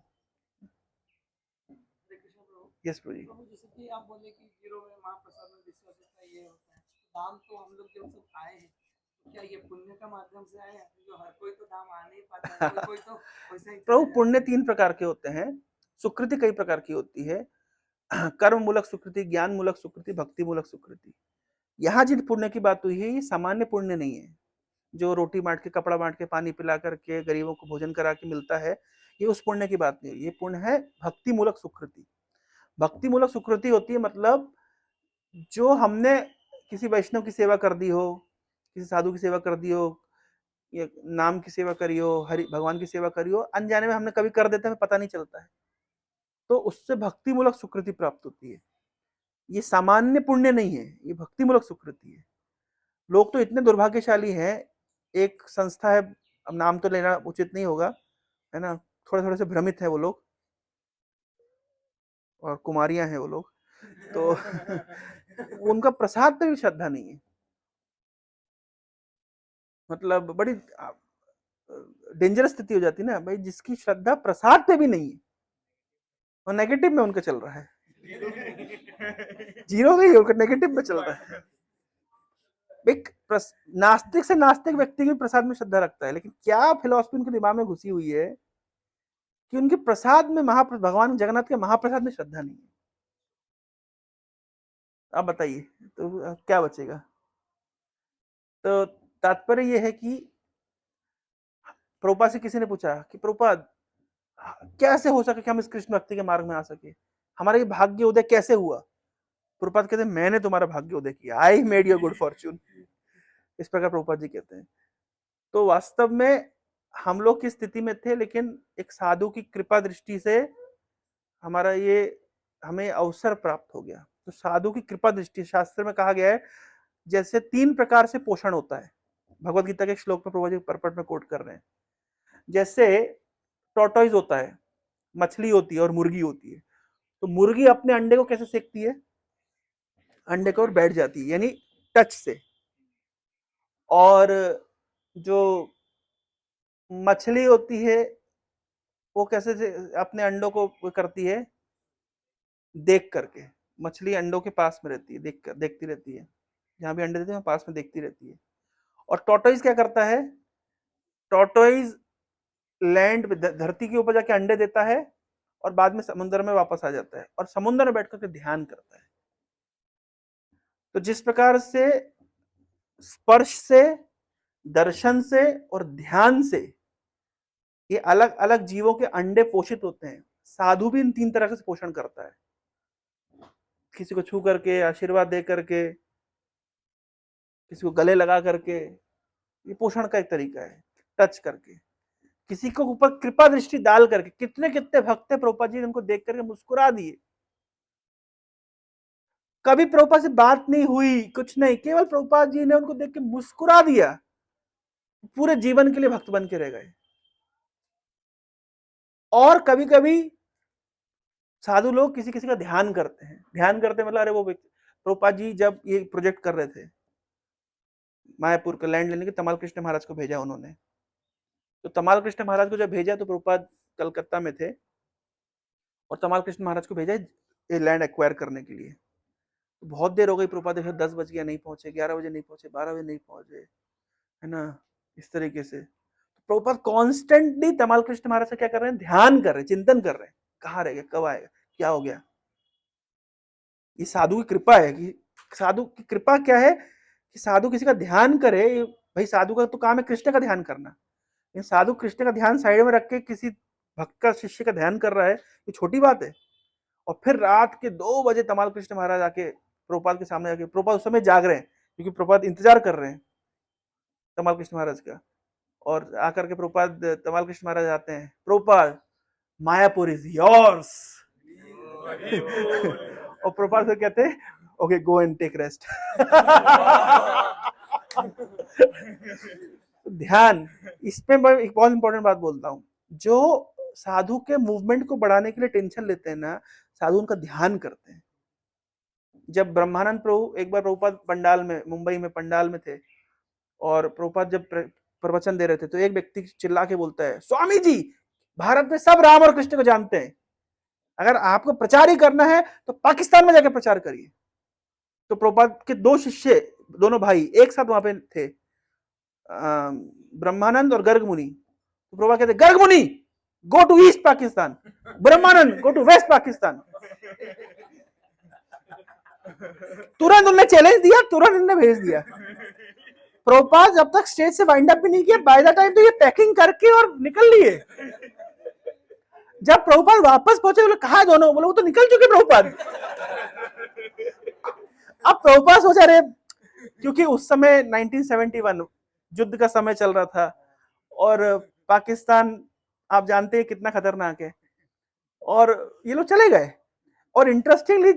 यस प्रभु जी। जैसे कि आप बोले कि जीरो में महाप्रसाद में विश्वास होता है, ये होता है, दाम तो हम लोग जब सब आए हैं, तो क्या ये पुण्य का माध्यम से आए हैं? जो हर कोई तो दाम आ नहीं पाता है, कोई तो वैसे ही प्रभु, पुण्य 3 प्रकार के होते हैं, सुकृति कई प्रकार की होती है, कर्म मूलक सुकृति, ज्ञान मूलक सुकृति, भक्ति मूलक सुकृति। यहाँ जिन पुण्य की बात हुई है, ये सामान्य पुण्य नहीं है, जो रोटी बांट के, कपड़ा बांट के, पानी पिला करके, गरीबों को भोजन करा के मिलता है, ये उस पुण्य की बात नहीं है। ये पुण्य है भक्ति मूलक सुकृति। भक्ति मूलक सुकृति होती है मतलब जो हमने किसी वैष्णव की सेवा कर दी हो, किसी साधु की सेवा कर दी हो, या नाम की सेवा करी हो, हरि भगवान की सेवा करी हो, अनजाने में हमने कभी कर देते हैं, पता नहीं चलता है, तो उससे भक्ति मूलक सुकृति प्राप्त होती है। ये सामान्य पुण्य नहीं है, ये भक्ति मूलक सुकृति है। लोग तो इतने दुर्भाग्यशाली हैं, एक संस्था है, अब नाम तो लेना उचित नहीं होगा, है ना, थोड़े थोड़े से भ्रमित है वो लोग, और कुमारियां हैं वो लोग, तो उनका प्रसाद पे भी श्रद्धा नहीं है। मतलब बड़ी डेंजरस स्थिति हो जाती है ना भाई, जिसकी श्रद्धा प्रसाद पे भी नहीं है, और नेगेटिव में उनका चल रहा है, जीरो नहीं, उनका नेगेटिव में चल रहा है। एक नास्तिक से नास्तिक व्यक्ति भी प्रसाद में श्रद्धा रखता है, लेकिन क्या फिलॉसफी उनके दिमाग में घुसी हुई है कि उनके प्रसाद में भगवान जगन्नाथ के महाप्रसाद में श्रद्धा नहीं है। आप बताइए, तो क्या बचेगा? तो तात्पर्य यह है कि प्रभुपाद से किसी ने पूछा कि प्रभुपाद, कैसे हो सके कि हम इस कृष्ण भक्ति के मार्ग में आ सके, हमारा ये भाग्य उदय कैसे हुआ? प्रभुपाद कहते हैं, मैंने तुम्हारा भाग्य उदय किया, I made your good Fortune. इस प्रकार प्रभुपाद जी कहते हैं। तो वास्तव में हम लोग की स्थिति में थे, लेकिन एक साधु की कृपा दृष्टि से हमारा ये हमें अवसर प्राप्त हो गया। तो साधु की कृपा दृष्टि, शास्त्र में कहा गया है, जैसे 3 प्रकार से पोषण होता है, भगवत गीता के श्लोक में प्रभुपाद जी परपट में कोट कर रहे हैं। जैसे टॉर्टोइज होता है, मछली होती है और मुर्गी होती है, तो मुर्गी अपने अंडे को कैसे सेकती है? अंडे को बैठ जाती है, यानी टच से। और जो मछली होती है वो कैसे से अपने अंडों को करती है? देख करके। मछली अंडों के पास में रहती है, देखती रहती है, जहां भी अंडे देते हैं पास में देखती रहती है। और टॉर्टोइज क्या करता है? टॉर्टोइज लैंड पे, धरती के ऊपर जाके अंडे देता है, और बाद में समुद्र में वापस आ जाता है, और समुद्र में बैठ करके ध्यान करता है। तो जिस प्रकार से स्पर्श से, दर्शन से और ध्यान से ये अलग अलग जीवों के अंडे पोषित होते हैं, साधु भी इन 3 तरह से पोषण करता है। किसी को छू करके, आशीर्वाद दे करके, किसी को गले लगा करके, ये पोषण का एक तरीका है। टच करके, किसी को ऊपर कृपा दृष्टि डाल करके, कितने कितने भक्त प्रभुपाद जी उनको देख करके मुस्कुरा दिए। कभी प्रभुपाद से बात नहीं हुई, कुछ नहीं, केवल प्रभुपाद जी ने उनको देख के मुस्कुरा दिया, पूरे जीवन के लिए भक्त बन के रह गए। और कभी कभी साधु लोग किसी किसी का ध्यान करते हैं। ध्यान करते हैं मतलब, अरे वो प्रभुपाद जी जब ये प्रोजेक्ट कर रहे थे मायापुर का लैंड लेने के, तमाल कृष्ण महाराज को भेजा उन्होंने। तो तमाल कृष्ण महाराज को जब भेजा तो प्रभुपाद कलकत्ता में थे, और तमाल कृष्ण महाराज को भेजा ये लैंड एक्वायर करने के लिए। तो बहुत देर हो गई, प्रभुपाद 10 बज गया नहीं पहुंचे, 11 बजे नहीं पहुंचे, 12 बजे नहीं पहुंचे, है ना, इस तरीके से। प्रभुपाद कॉन्स्टेंटली तमाल कृष्ण महाराज से क्या कर रहे हैं, ध्यान कर रहे हैं, चिंतन कर रहे हैं, कहाँ रहेगा, कब आएगा, क्या हो गया। ये साधु की कृपा है। कि साधु की कृपा क्या है कि साधु किसी का ध्यान करे। भाई साधु का तो काम है कृष्ण का ध्यान करना, लेकिन साधु कृष्ण का ध्यान साइड में रख के किसी भक्त का, शिष्य का ध्यान कर रहा है, ये छोटी बात है। और फिर रात के 2 बजे तमाल कृष्ण महाराज आके प्रभुपाद के सामने आके, प्रभुपाद उस समय जाग रहे हैं क्योंकि प्रभुपाद इंतजार कर रहे हैं तमाल कृष्ण महाराज का। और आकर के प्रभुपाद, तमाल कृष्ण महाराज आते हैं, प्रभुपाद मायापुर इज योर्स। और प्रभुपाद फिर कहते हैं, okay go and take rest. ध्यान, इसमें मैं एक बहुत इंपॉर्टेंट बात बोलता हूं, जो साधु के मूवमेंट को बढ़ाने के लिए टेंशन लेते हैं ना, साधु उनका ध्यान करते हैं। जब ब्रह्मानंद प्रभु एक बार प्रभुपाद पंडाल में, मुंबई में पंडाल में थे, और प्रभुपाद जब प्रवचन दे रहे थे, तो एक व्यक्ति चिल्ला के बोलता है, स्वामी जी भारत में सब राम और कृष्ण को जानते हैं, अगर आपको प्रचार ही करना है तो पाकिस्तान में जाकर प्रचार करिए। तो प्रभुपाद के 2 शिष्य, दोनों भाई एक साथ वहां पे थे, ब्रह्मानंद और गर्ग मुनि। तो प्रभुपाद कहते, Garg Muni go to east Pakistan, Brahmananda go to west Pakistan. तुरंत उन्होंने चैलेंज दिया, तुरंत उन्होंने भेज दिया। प्रभुपाद जब तक स्टेज से वाइंड अप भी नहीं किया, बाय द टाइम तो ये पैकिंग करके और निकल लिए। जब प्रभुपाद वापस पहुंचे, बोले कहा दोनों, बोले वो तो निकल चुके प्रभुपाद। अब प्रभुपाद सोचा रहे, क्योंकि उस समय 1971 युद्ध का समय चल रहा था, और पाकिस्तान आप जानते हैं कितना खतरनाक है, और ये लोग चले गए। और इंटरेस्टिंगली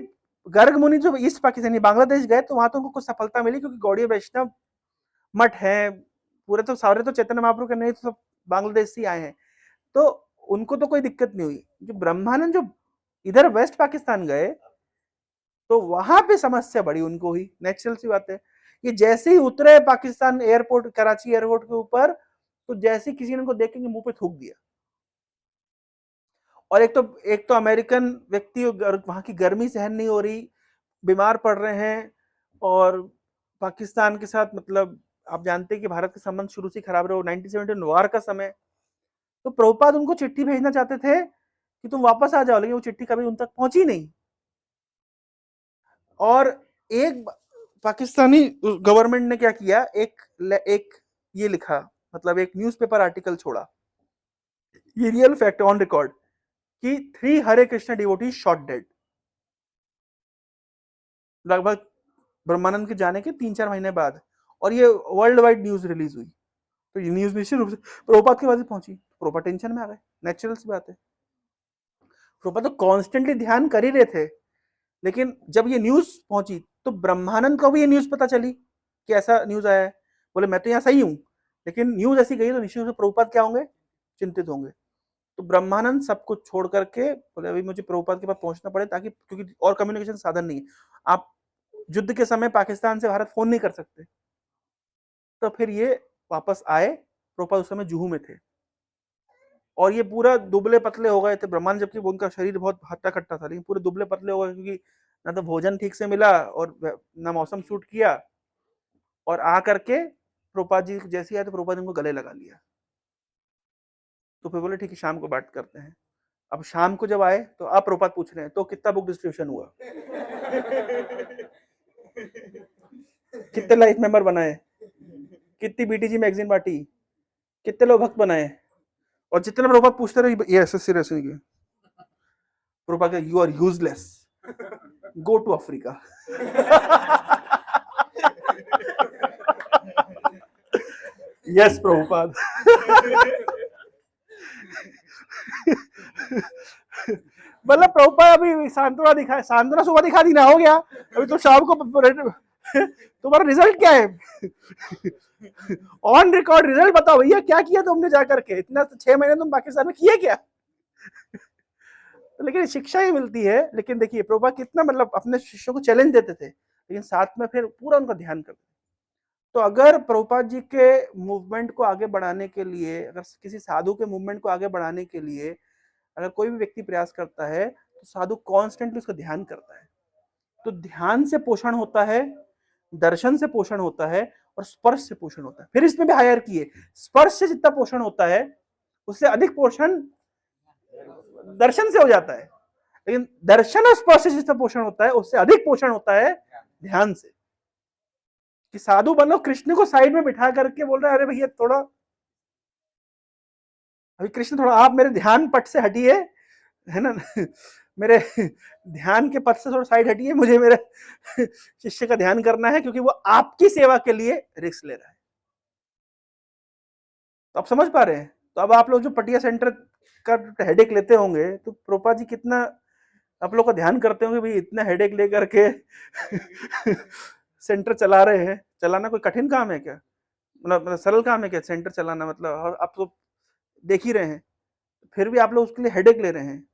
गर्ग मुनि जो ईस्ट पाकिस्तानी बांग्लादेश गए, तो वहां तो उनको कुछ सफलता मिली, क्योंकि गौड़ीय वैष्णव मठ है पूरे, तो सारे तो चैतन्य महाप्रभु के नहीं, तो सब बांग्लादेश से आए हैं, तो उनको तो कोई दिक्कत नहीं हुई। जो ब्रह्मानंद जो इधर वेस्ट पाकिस्तान गए, तो वहां पे समस्या बढ़ी उनको हुई, नेचुरल सी बात है। ये जैसे ही उतरे पाकिस्तान एयरपोर्ट, कराची एयरपोर्ट के ऊपर, तो जैसे किसी ने उनको देखेंगे मुंह पे थूक दिया। और एक तो अमेरिकन व्यक्ति, वहां की गर्मी सहन नहीं हो रही, बीमार पड़ रहे हैं, और पाकिस्तान के साथ मतलब आप जानते हैं कि भारत के संबंध शुरू से खराब रहे, 1971 वार का समय। तो प्रभुपाद उनको चिट्ठी भेजना चाहते थे कि तुम वापस आ जाओ, लेकिन वो चिट्ठी कभी उन तक पहुंची नहीं। और एक पाकिस्तानी गवर्नमेंट ने क्या किया, एक ये लिखा, मतलब एक न्यूज़पेपर आर्टिकल छोड़ा, ये रियल फैक्ट ऑन रिकॉर्ड, कि 3 हरे कृष्ण डिवोटी शॉट डेड। लगभग ब्रह्मानंद के जाने के 3-4 महीने बाद, और ये वर्ल्ड वाइड न्यूज रिलीज हुई। तो ये न्यूज निश्चित रूप से प्रभुपाद के पास पहुंची, प्रभुपाद टेंशन में आ गए, नेचुरल सी बात है। प्रभुपाद तो कॉन्स्टेंटली ध्यान कर ही रहे थे, लेकिन जब ये न्यूज पहुंची, तो ब्रह्मानंद को भी ये न्यूज पता चली कि ऐसा न्यूज आया है। बोले मैं तो यहाँ सही हूँ, लेकिन न्यूज ऐसी गई, तो निश्चित रूप से प्रभुपाद क्या होंगे, चिंतित होंगे। तो ब्रह्मानंद सब कुछ छोड़ करके बोले, अभी मुझे प्रभुपाद के पास पहुंचना पड़े, ताकि, क्योंकि और कम्युनिकेशन साधन नहीं है, आप युद्ध के समय पाकिस्तान से भारत फोन नहीं कर सकते। तो फिर ये वापस आए, प्रभुपाद उस समय जुहू में थे, और ये पूरा दुबले पतले हो गए थे ब्रह्मानंद, जबकि उनका शरीर बहुत हट्टा कट्टा था, लेकिन पूरे दुबले पतले हो गए, क्योंकि ना तो भोजन ठीक से मिला और ना मौसम सूट किया। और आ करके प्रभुपाद जी जैसे आए, तो प्रभुपाद उनको गले लगा लिया। तो फिर बोले ठीक है, शाम को बात करते हैं। अब शाम को जब आए, तो अब प्रभुपाद पूछ रहे हैं, तो कितना बुक डिस्ट्रीब्यूशन हुआ, कितने लाइफ मेंबर बनाए, कितनी बीटीजी मैगजीन बांटी, कितने लोग भक्त बनाए। और जितने प्रभुपाद पूछते रहे, ये ऐसे सिर ऐसे नहीं, प्रभुपाद का, you are useless, go to Africa. Yes Prabhupada. मतलब प्रभुपाद अभी सांत्वना दिखा, सांत्वना सुबह दिखा दी ना, हो गया, अभी तो शाम को तुम्हारा रिजल्ट क्या है, ऑन रिकॉर्ड रिजल्ट बताओ भैया, क्या किया तुमने जाकर के, इतना 6 महीने तुम पाकिस्तान में किए क्या। तो लेकिन शिक्षा ही मिलती है। लेकिन देखिए प्रभुपाद कितना मतलब अपने शिष्यों को चैलेंज देते थे, लेकिन साथ में फिर पूरा उनका ध्यान करते। तो अगर प्रभुपाद जी के मूवमेंट को आगे बढ़ाने के लिए, अगर किसी साधु के मूवमेंट को आगे बढ़ाने के लिए अगर कोई भी व्यक्ति प्रयास करता है, तो साधु कॉन्स्टेंटली उसका ध्यान करता है। तो ध्यान से पोषण होता है, दर्शन से पोषण होता है, और स्पर्श से पोषण होता है। फिर इसमें भी हायरार्की है, स्पर्श से जितना पोषण होता है उससे अधिक पोषण दर्शन से हो जाता है, लेकिन दर्शन और स्पर्श से जितना पोषण होता है उससे अधिक पोषण होता है ध्यान से। कि साधु बनो कृष्ण को साइड में बिठा करके बोल रहा है, अरे भैया थोड़ा अभी कृष्ण थोड़ा आप मेरे ध्यान पट से हटिए, है ना, मेरे ध्यान के पथ से थोड़ा साइड हटिए, मुझे मेरे शिष्य का ध्यान करना है, क्योंकि वो आपकी सेवा के लिए रिस्क ले रहा है। तो आप समझ पा रहे हैं? तो अब आप लोग जो पटिया सेंटर का हेडेक लेते होंगे, तो प्रोपा जी कितना आप लोग का ध्यान करते होंगे, भाई इतना हेडेक लेकर के सेंटर चला रहे हैं। चलाना कोई कठिन काम है क्या? मतलब सरल काम है क्या सेंटर चलाना? मतलब आप तो देख ही रहे हैं, फिर भी आप लोग उसके लिए हेडेक ले रहे हैं।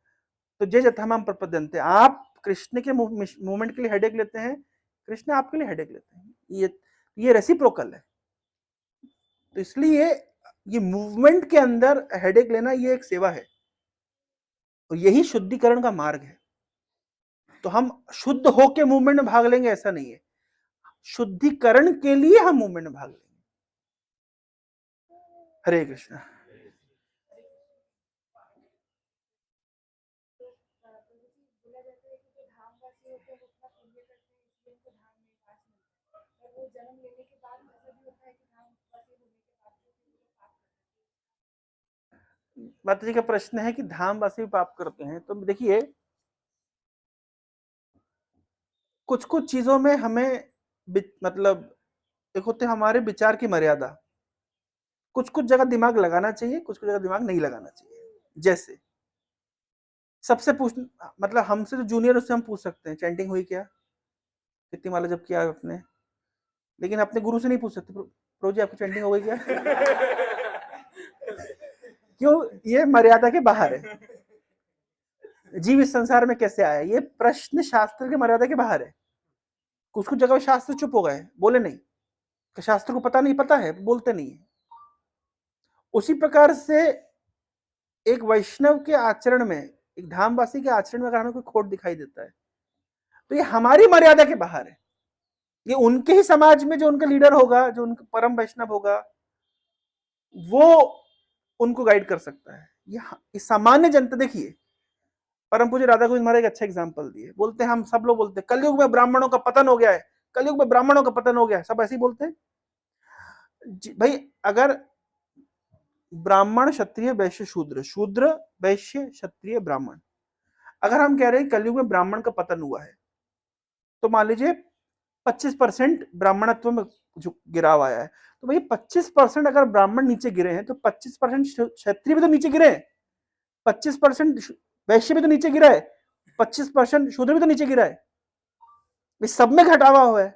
तो जे जथामाम प्रपद्यन्ते, आप कृष्ण के मूवमेंट के लिए हेडेक लेते हैं, कृष्ण आपके लिए हेडेक लेते हैं। ये रेसिप्रोकल है। तो इसलिए ये मूवमेंट के अंदर हेडेक लेना ये एक सेवा है, और यही शुद्धिकरण का मार्ग है। तो हम शुद्ध होके मूवमेंट में भाग लेंगे ऐसा नहीं है, शुद्धिकरण के लिए हम मूवमेंट में भाग लेंगे। हरे कृष्णा। माता जी का प्रश्न है कि धामवासी पाप करते हैं। तो देखिए कुछ कुछ चीजों में हमें मतलब एक होते हमारे विचार की मर्यादा, कुछ कुछ जगह दिमाग लगाना चाहिए, कुछ कुछ जगह दिमाग नहीं लगाना चाहिए। जैसे सबसे पूछ मतलब हमसे जो जूनियर उससे हम पूछ सकते हैं चैंटिंग हुई क्या, कितनी माला जब किया आपने, लेकिन अपने गुरु से नहीं पूछ सकते प्रो जी आपकी चैंटिंग हो गई क्या? क्यों? ये मर्यादा के बाहर है। जीव इस संसार में कैसे आया, ये प्रश्न शास्त्र के मर्यादा के बाहर है। कुछ कुछ जगह शास्त्र चुप हो गए, बोले नहीं, तो शास्त्र को पता नहीं, पता है बोलते नहीं है। उसी प्रकार से एक वैष्णव के आचरण में, एक धामवासी के आचरण में अगर हमें कोई खोट दिखाई देता है, तो ये हमारी मर्यादा के बाहर है। ये उनके ही समाज में जो उनका लीडर होगा, जो उनका परम वैष्णव होगा, वो उनको गाइड कर सकता है। ये सामान्य जनता, देखिए परम पूज्य राधा गोविंद महाराज एक अच्छा एग्जांपल दिए। बोलते हैं हम सब लोग बोलते हैं कलयुग में ब्राह्मणों का पतन हो गया है, कलयुग में ब्राह्मणों का पतन हो गया है, सब ऐसे ही बोलते हैं। भाई अगर ब्राह्मण क्षत्रिय वैश्य शूद्र, शूद्र वैश्य क्षत्रिय ब्राह्मण, अगर हम कह रहे हैं कलयुग में ब्राह्मण का पतन हुआ है, तो मान लीजिए 25% ब्राह्मणत्व में जो गिराव आया है, तो भाई 25% अगर ब्राह्मण नीचे गिरे हैं, तो 25% क्षत्रिय भी तो नीचे गिरे हैं, 25% वैश्य भी तो नीचे गिरा है, 25% शूद्र भी तो नीचे गिरा है, इस सब में घटावा हुआ है।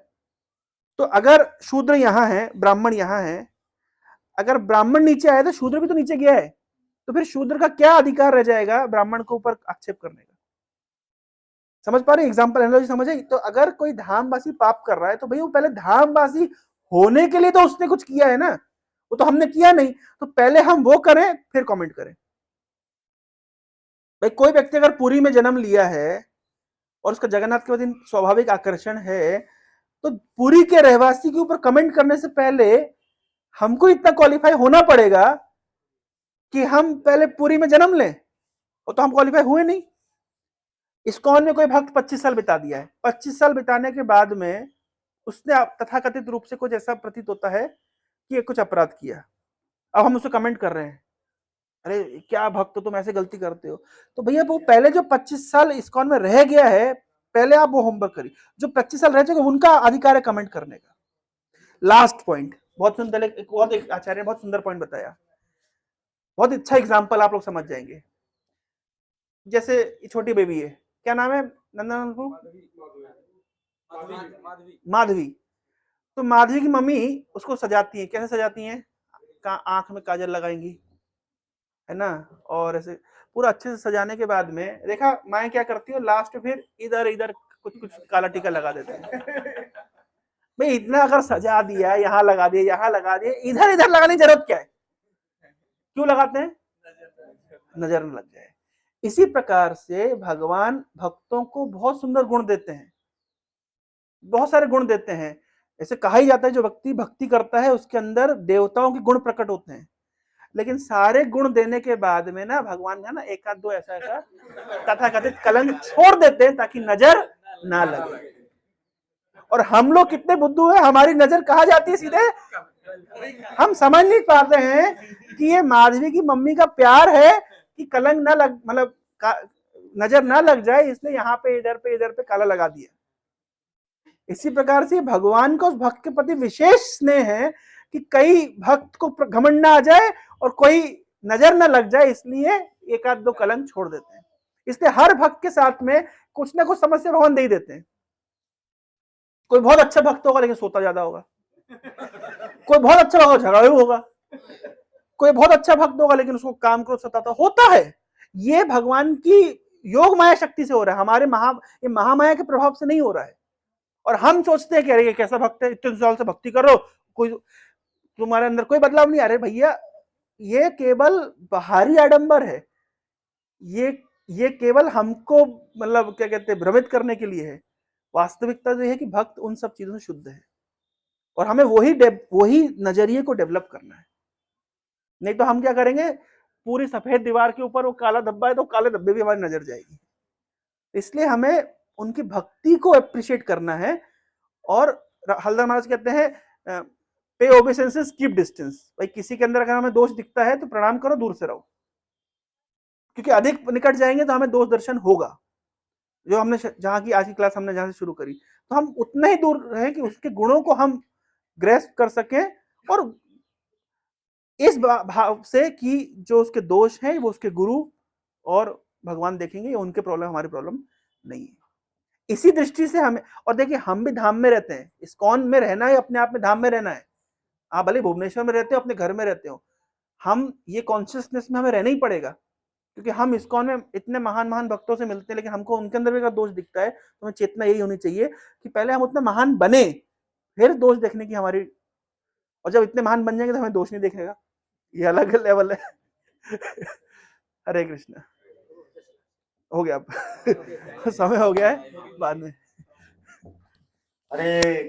तो अगर शूद्र यहां है, ब्राह्मण यहां है, अगर ब्राह्मण नीचे आया तो शूद्र भी तो नीचे गया है, तो फिर शूद्र का क्या अधिकार रह जाएगा ब्राह्मण के ऊपर आक्षेप करने का? समझ पा रहे हैं? एग्जाम्पल एनालॉजी समझ आई? तो अगर कोई धामवासी पाप कर रहा है, तो भाई वो पहले धामवासी होने के लिए तो उसने कुछ किया है ना, वो तो हमने किया नहीं, तो पहले हम वो करें फिर कमेंट करें। भाई कोई व्यक्ति अगर पुरी में जन्म लिया है और उसका जगन्नाथ के प्रति स्वाभाविक आकर्षण है, तो पुरी के रहवासी के ऊपर कमेंट करने से पहले हमको इतना क्वालिफाई होना पड़ेगा कि हम पहले पुरी में जन्म लें, और तो हम क्वालिफाई हुए नहीं। इस्कॉन में कोई भक्त 25 साल बिता दिया है, 25 साल बिताने के बाद में उसने तथाकथित रूप से कुछ ऐसा प्रतीत होता है कि कुछ अपराध किया, अब हम उसे कमेंट कर रहे हैं, अरे क्या भक्त तुम ऐसे गलती करते हो। तो भैया वो पहले जो 25 साल इस्कॉन में रह गया है, पहले आप वो होमवर्क करिए। जो 25 साल रह चुके उनका अधिकार है कमेंट करने का। लास्ट पॉइंट, बहुत सुंदर, एक आचार्य ने बहुत सुंदर पॉइंट बताया, बहुत अच्छा एग्जाम्पल आप लोग समझ जाएंगे। जैसे छोटी बेबी है, क्या नाम है नंदन को? माधवी। तो माधवी की मम्मी उसको सजाती है, कैसे सजाती है? आंख में काजल लगाएंगी, है ना, और ऐसे पूरा अच्छे से सजाने के बाद में देखा माएँ क्या करती है, लास्ट फिर इधर इधर कुछ कुछ काला टीका लगा देते हैं। भाई इतना अगर सजा दिया, यहाँ लगा दिया, यहाँ लगा दिया, इधर इधर लगाने की जरूरत क्या है? क्यों लगाते हैं? नजर न लग जाए। इसी प्रकार से भगवान भक्तों को बहुत सुंदर गुण देते हैं, बहुत सारे गुण देते हैं। ऐसे कहा ही जाता है जो व्यक्ति भक्ति करता है उसके अंदर देवताओं के गुण प्रकट होते हैं। लेकिन सारे गुण देने के बाद में ना भगवान का ना एक आध दो ऐसा ऐसा तथाकथित कलंक छोड़ देते हैं ताकि नजर ना लगे। और हम लोग कितने बुद्धू हैं, हमारी नजर कहाँ जाती है सीधे, हम समझ नहीं पाते हैं कि ये माधवी की मम्मी का प्यार है कि कलंक ना लग, मतलब नजर ना लग जाए, इसलिए यहाँ पे इधर पे काला लगा दिया। इसी प्रकार से भगवान का उस भक्त के प्रति विशेष स्नेह है कि कई भक्त को घमंड ना आ जाए और कोई नजर ना लग जाए, इसलिए एक आध दो कलंक छोड़ देते हैं। इसलिए हर भक्त के साथ में कुछ ना कुछ समस्या भगवान दे ही देते हैं। कोई बहुत अच्छा भक्त होगा लेकिन सोता ज्यादा होगा, कोई बहुत अच्छा होगा झगड़ालू होगा, कोई बहुत अच्छा भक्त होगा लेकिन उसको काम क्रोध सताता होता है। ये भगवान की योग माया शक्ति से हो रहा है, हमारे ये महामाया के प्रभाव से नहीं हो रहा है। और हम सोचते हैं कि अरे ये कैसा भक्त है, इतने साल से भक्ति करो, कोई तुम्हारे अंदर कोई बदलाव नहीं। अरे भैया ये केवल बाहरी आडंबर है, ये केवल हमको मतलब क्या कहते हैं भ्रमित करने के लिए है। वास्तविकता तो है कि भक्त उन सब चीजों से शुद्ध है और हमें वही नजरिए को डेवलप करना है। नहीं तो हम क्या करेंगे, पूरी सफेद दीवार के ऊपर वो काला धब्बा है तो काले धब्बे भी हमारी नजर जाएगी। इसलिए हमें उनकी भक्ति को अप्रिशिएट करना है। और हल्दर महाराज कहते हैं पे ओबेसेंसेस कीप डिस्टेंस। भाई किसी के अंदर अगर हमें दोष दिखता है तो प्रणाम करो, दूर से रहो, क्योंकि अधिक निकट जाएंगे तो हमें दोष दर्शन होगा। जो हमने जहां की आज की क्लास हमने जहां से शुरू करी, तो हम उतना ही दूर रहे कि उसके गुणों को हम ग्रेस्प कर सकें, और इस भाव से कि जो उसके दोष हैं वो उसके गुरु और भगवान देखेंगे, उनके प्रॉब्लम हमारी प्रॉब्लम नहीं है। इसी दृष्टि से हमें, और देखिए हम भी धाम में रहते हैं, इस्कॉन में रहना है अपने आप में धाम में रहना है। आप भले भुवनेश्वर में रहते हो, अपने घर में रहते हो, हम ये कॉन्शियसनेस में हमें रहना ही पड़ेगा, क्योंकि हम इस्कॉन में इतने महान महान भक्तों से मिलते हैं लेकिन हमको उनके अंदर भी अगर दोष दिखता है तो हमें चेतना यही होनी चाहिए कि पहले हम उतना महान बने, फिर दोष देखने की हमारी, और जब इतने महान बन जाएंगे तो हमें दोष नहीं दिखेगा। ये अलग लेवल है। हरे कृष्ण। हो गया अब समय हो गया है बाद में। अरे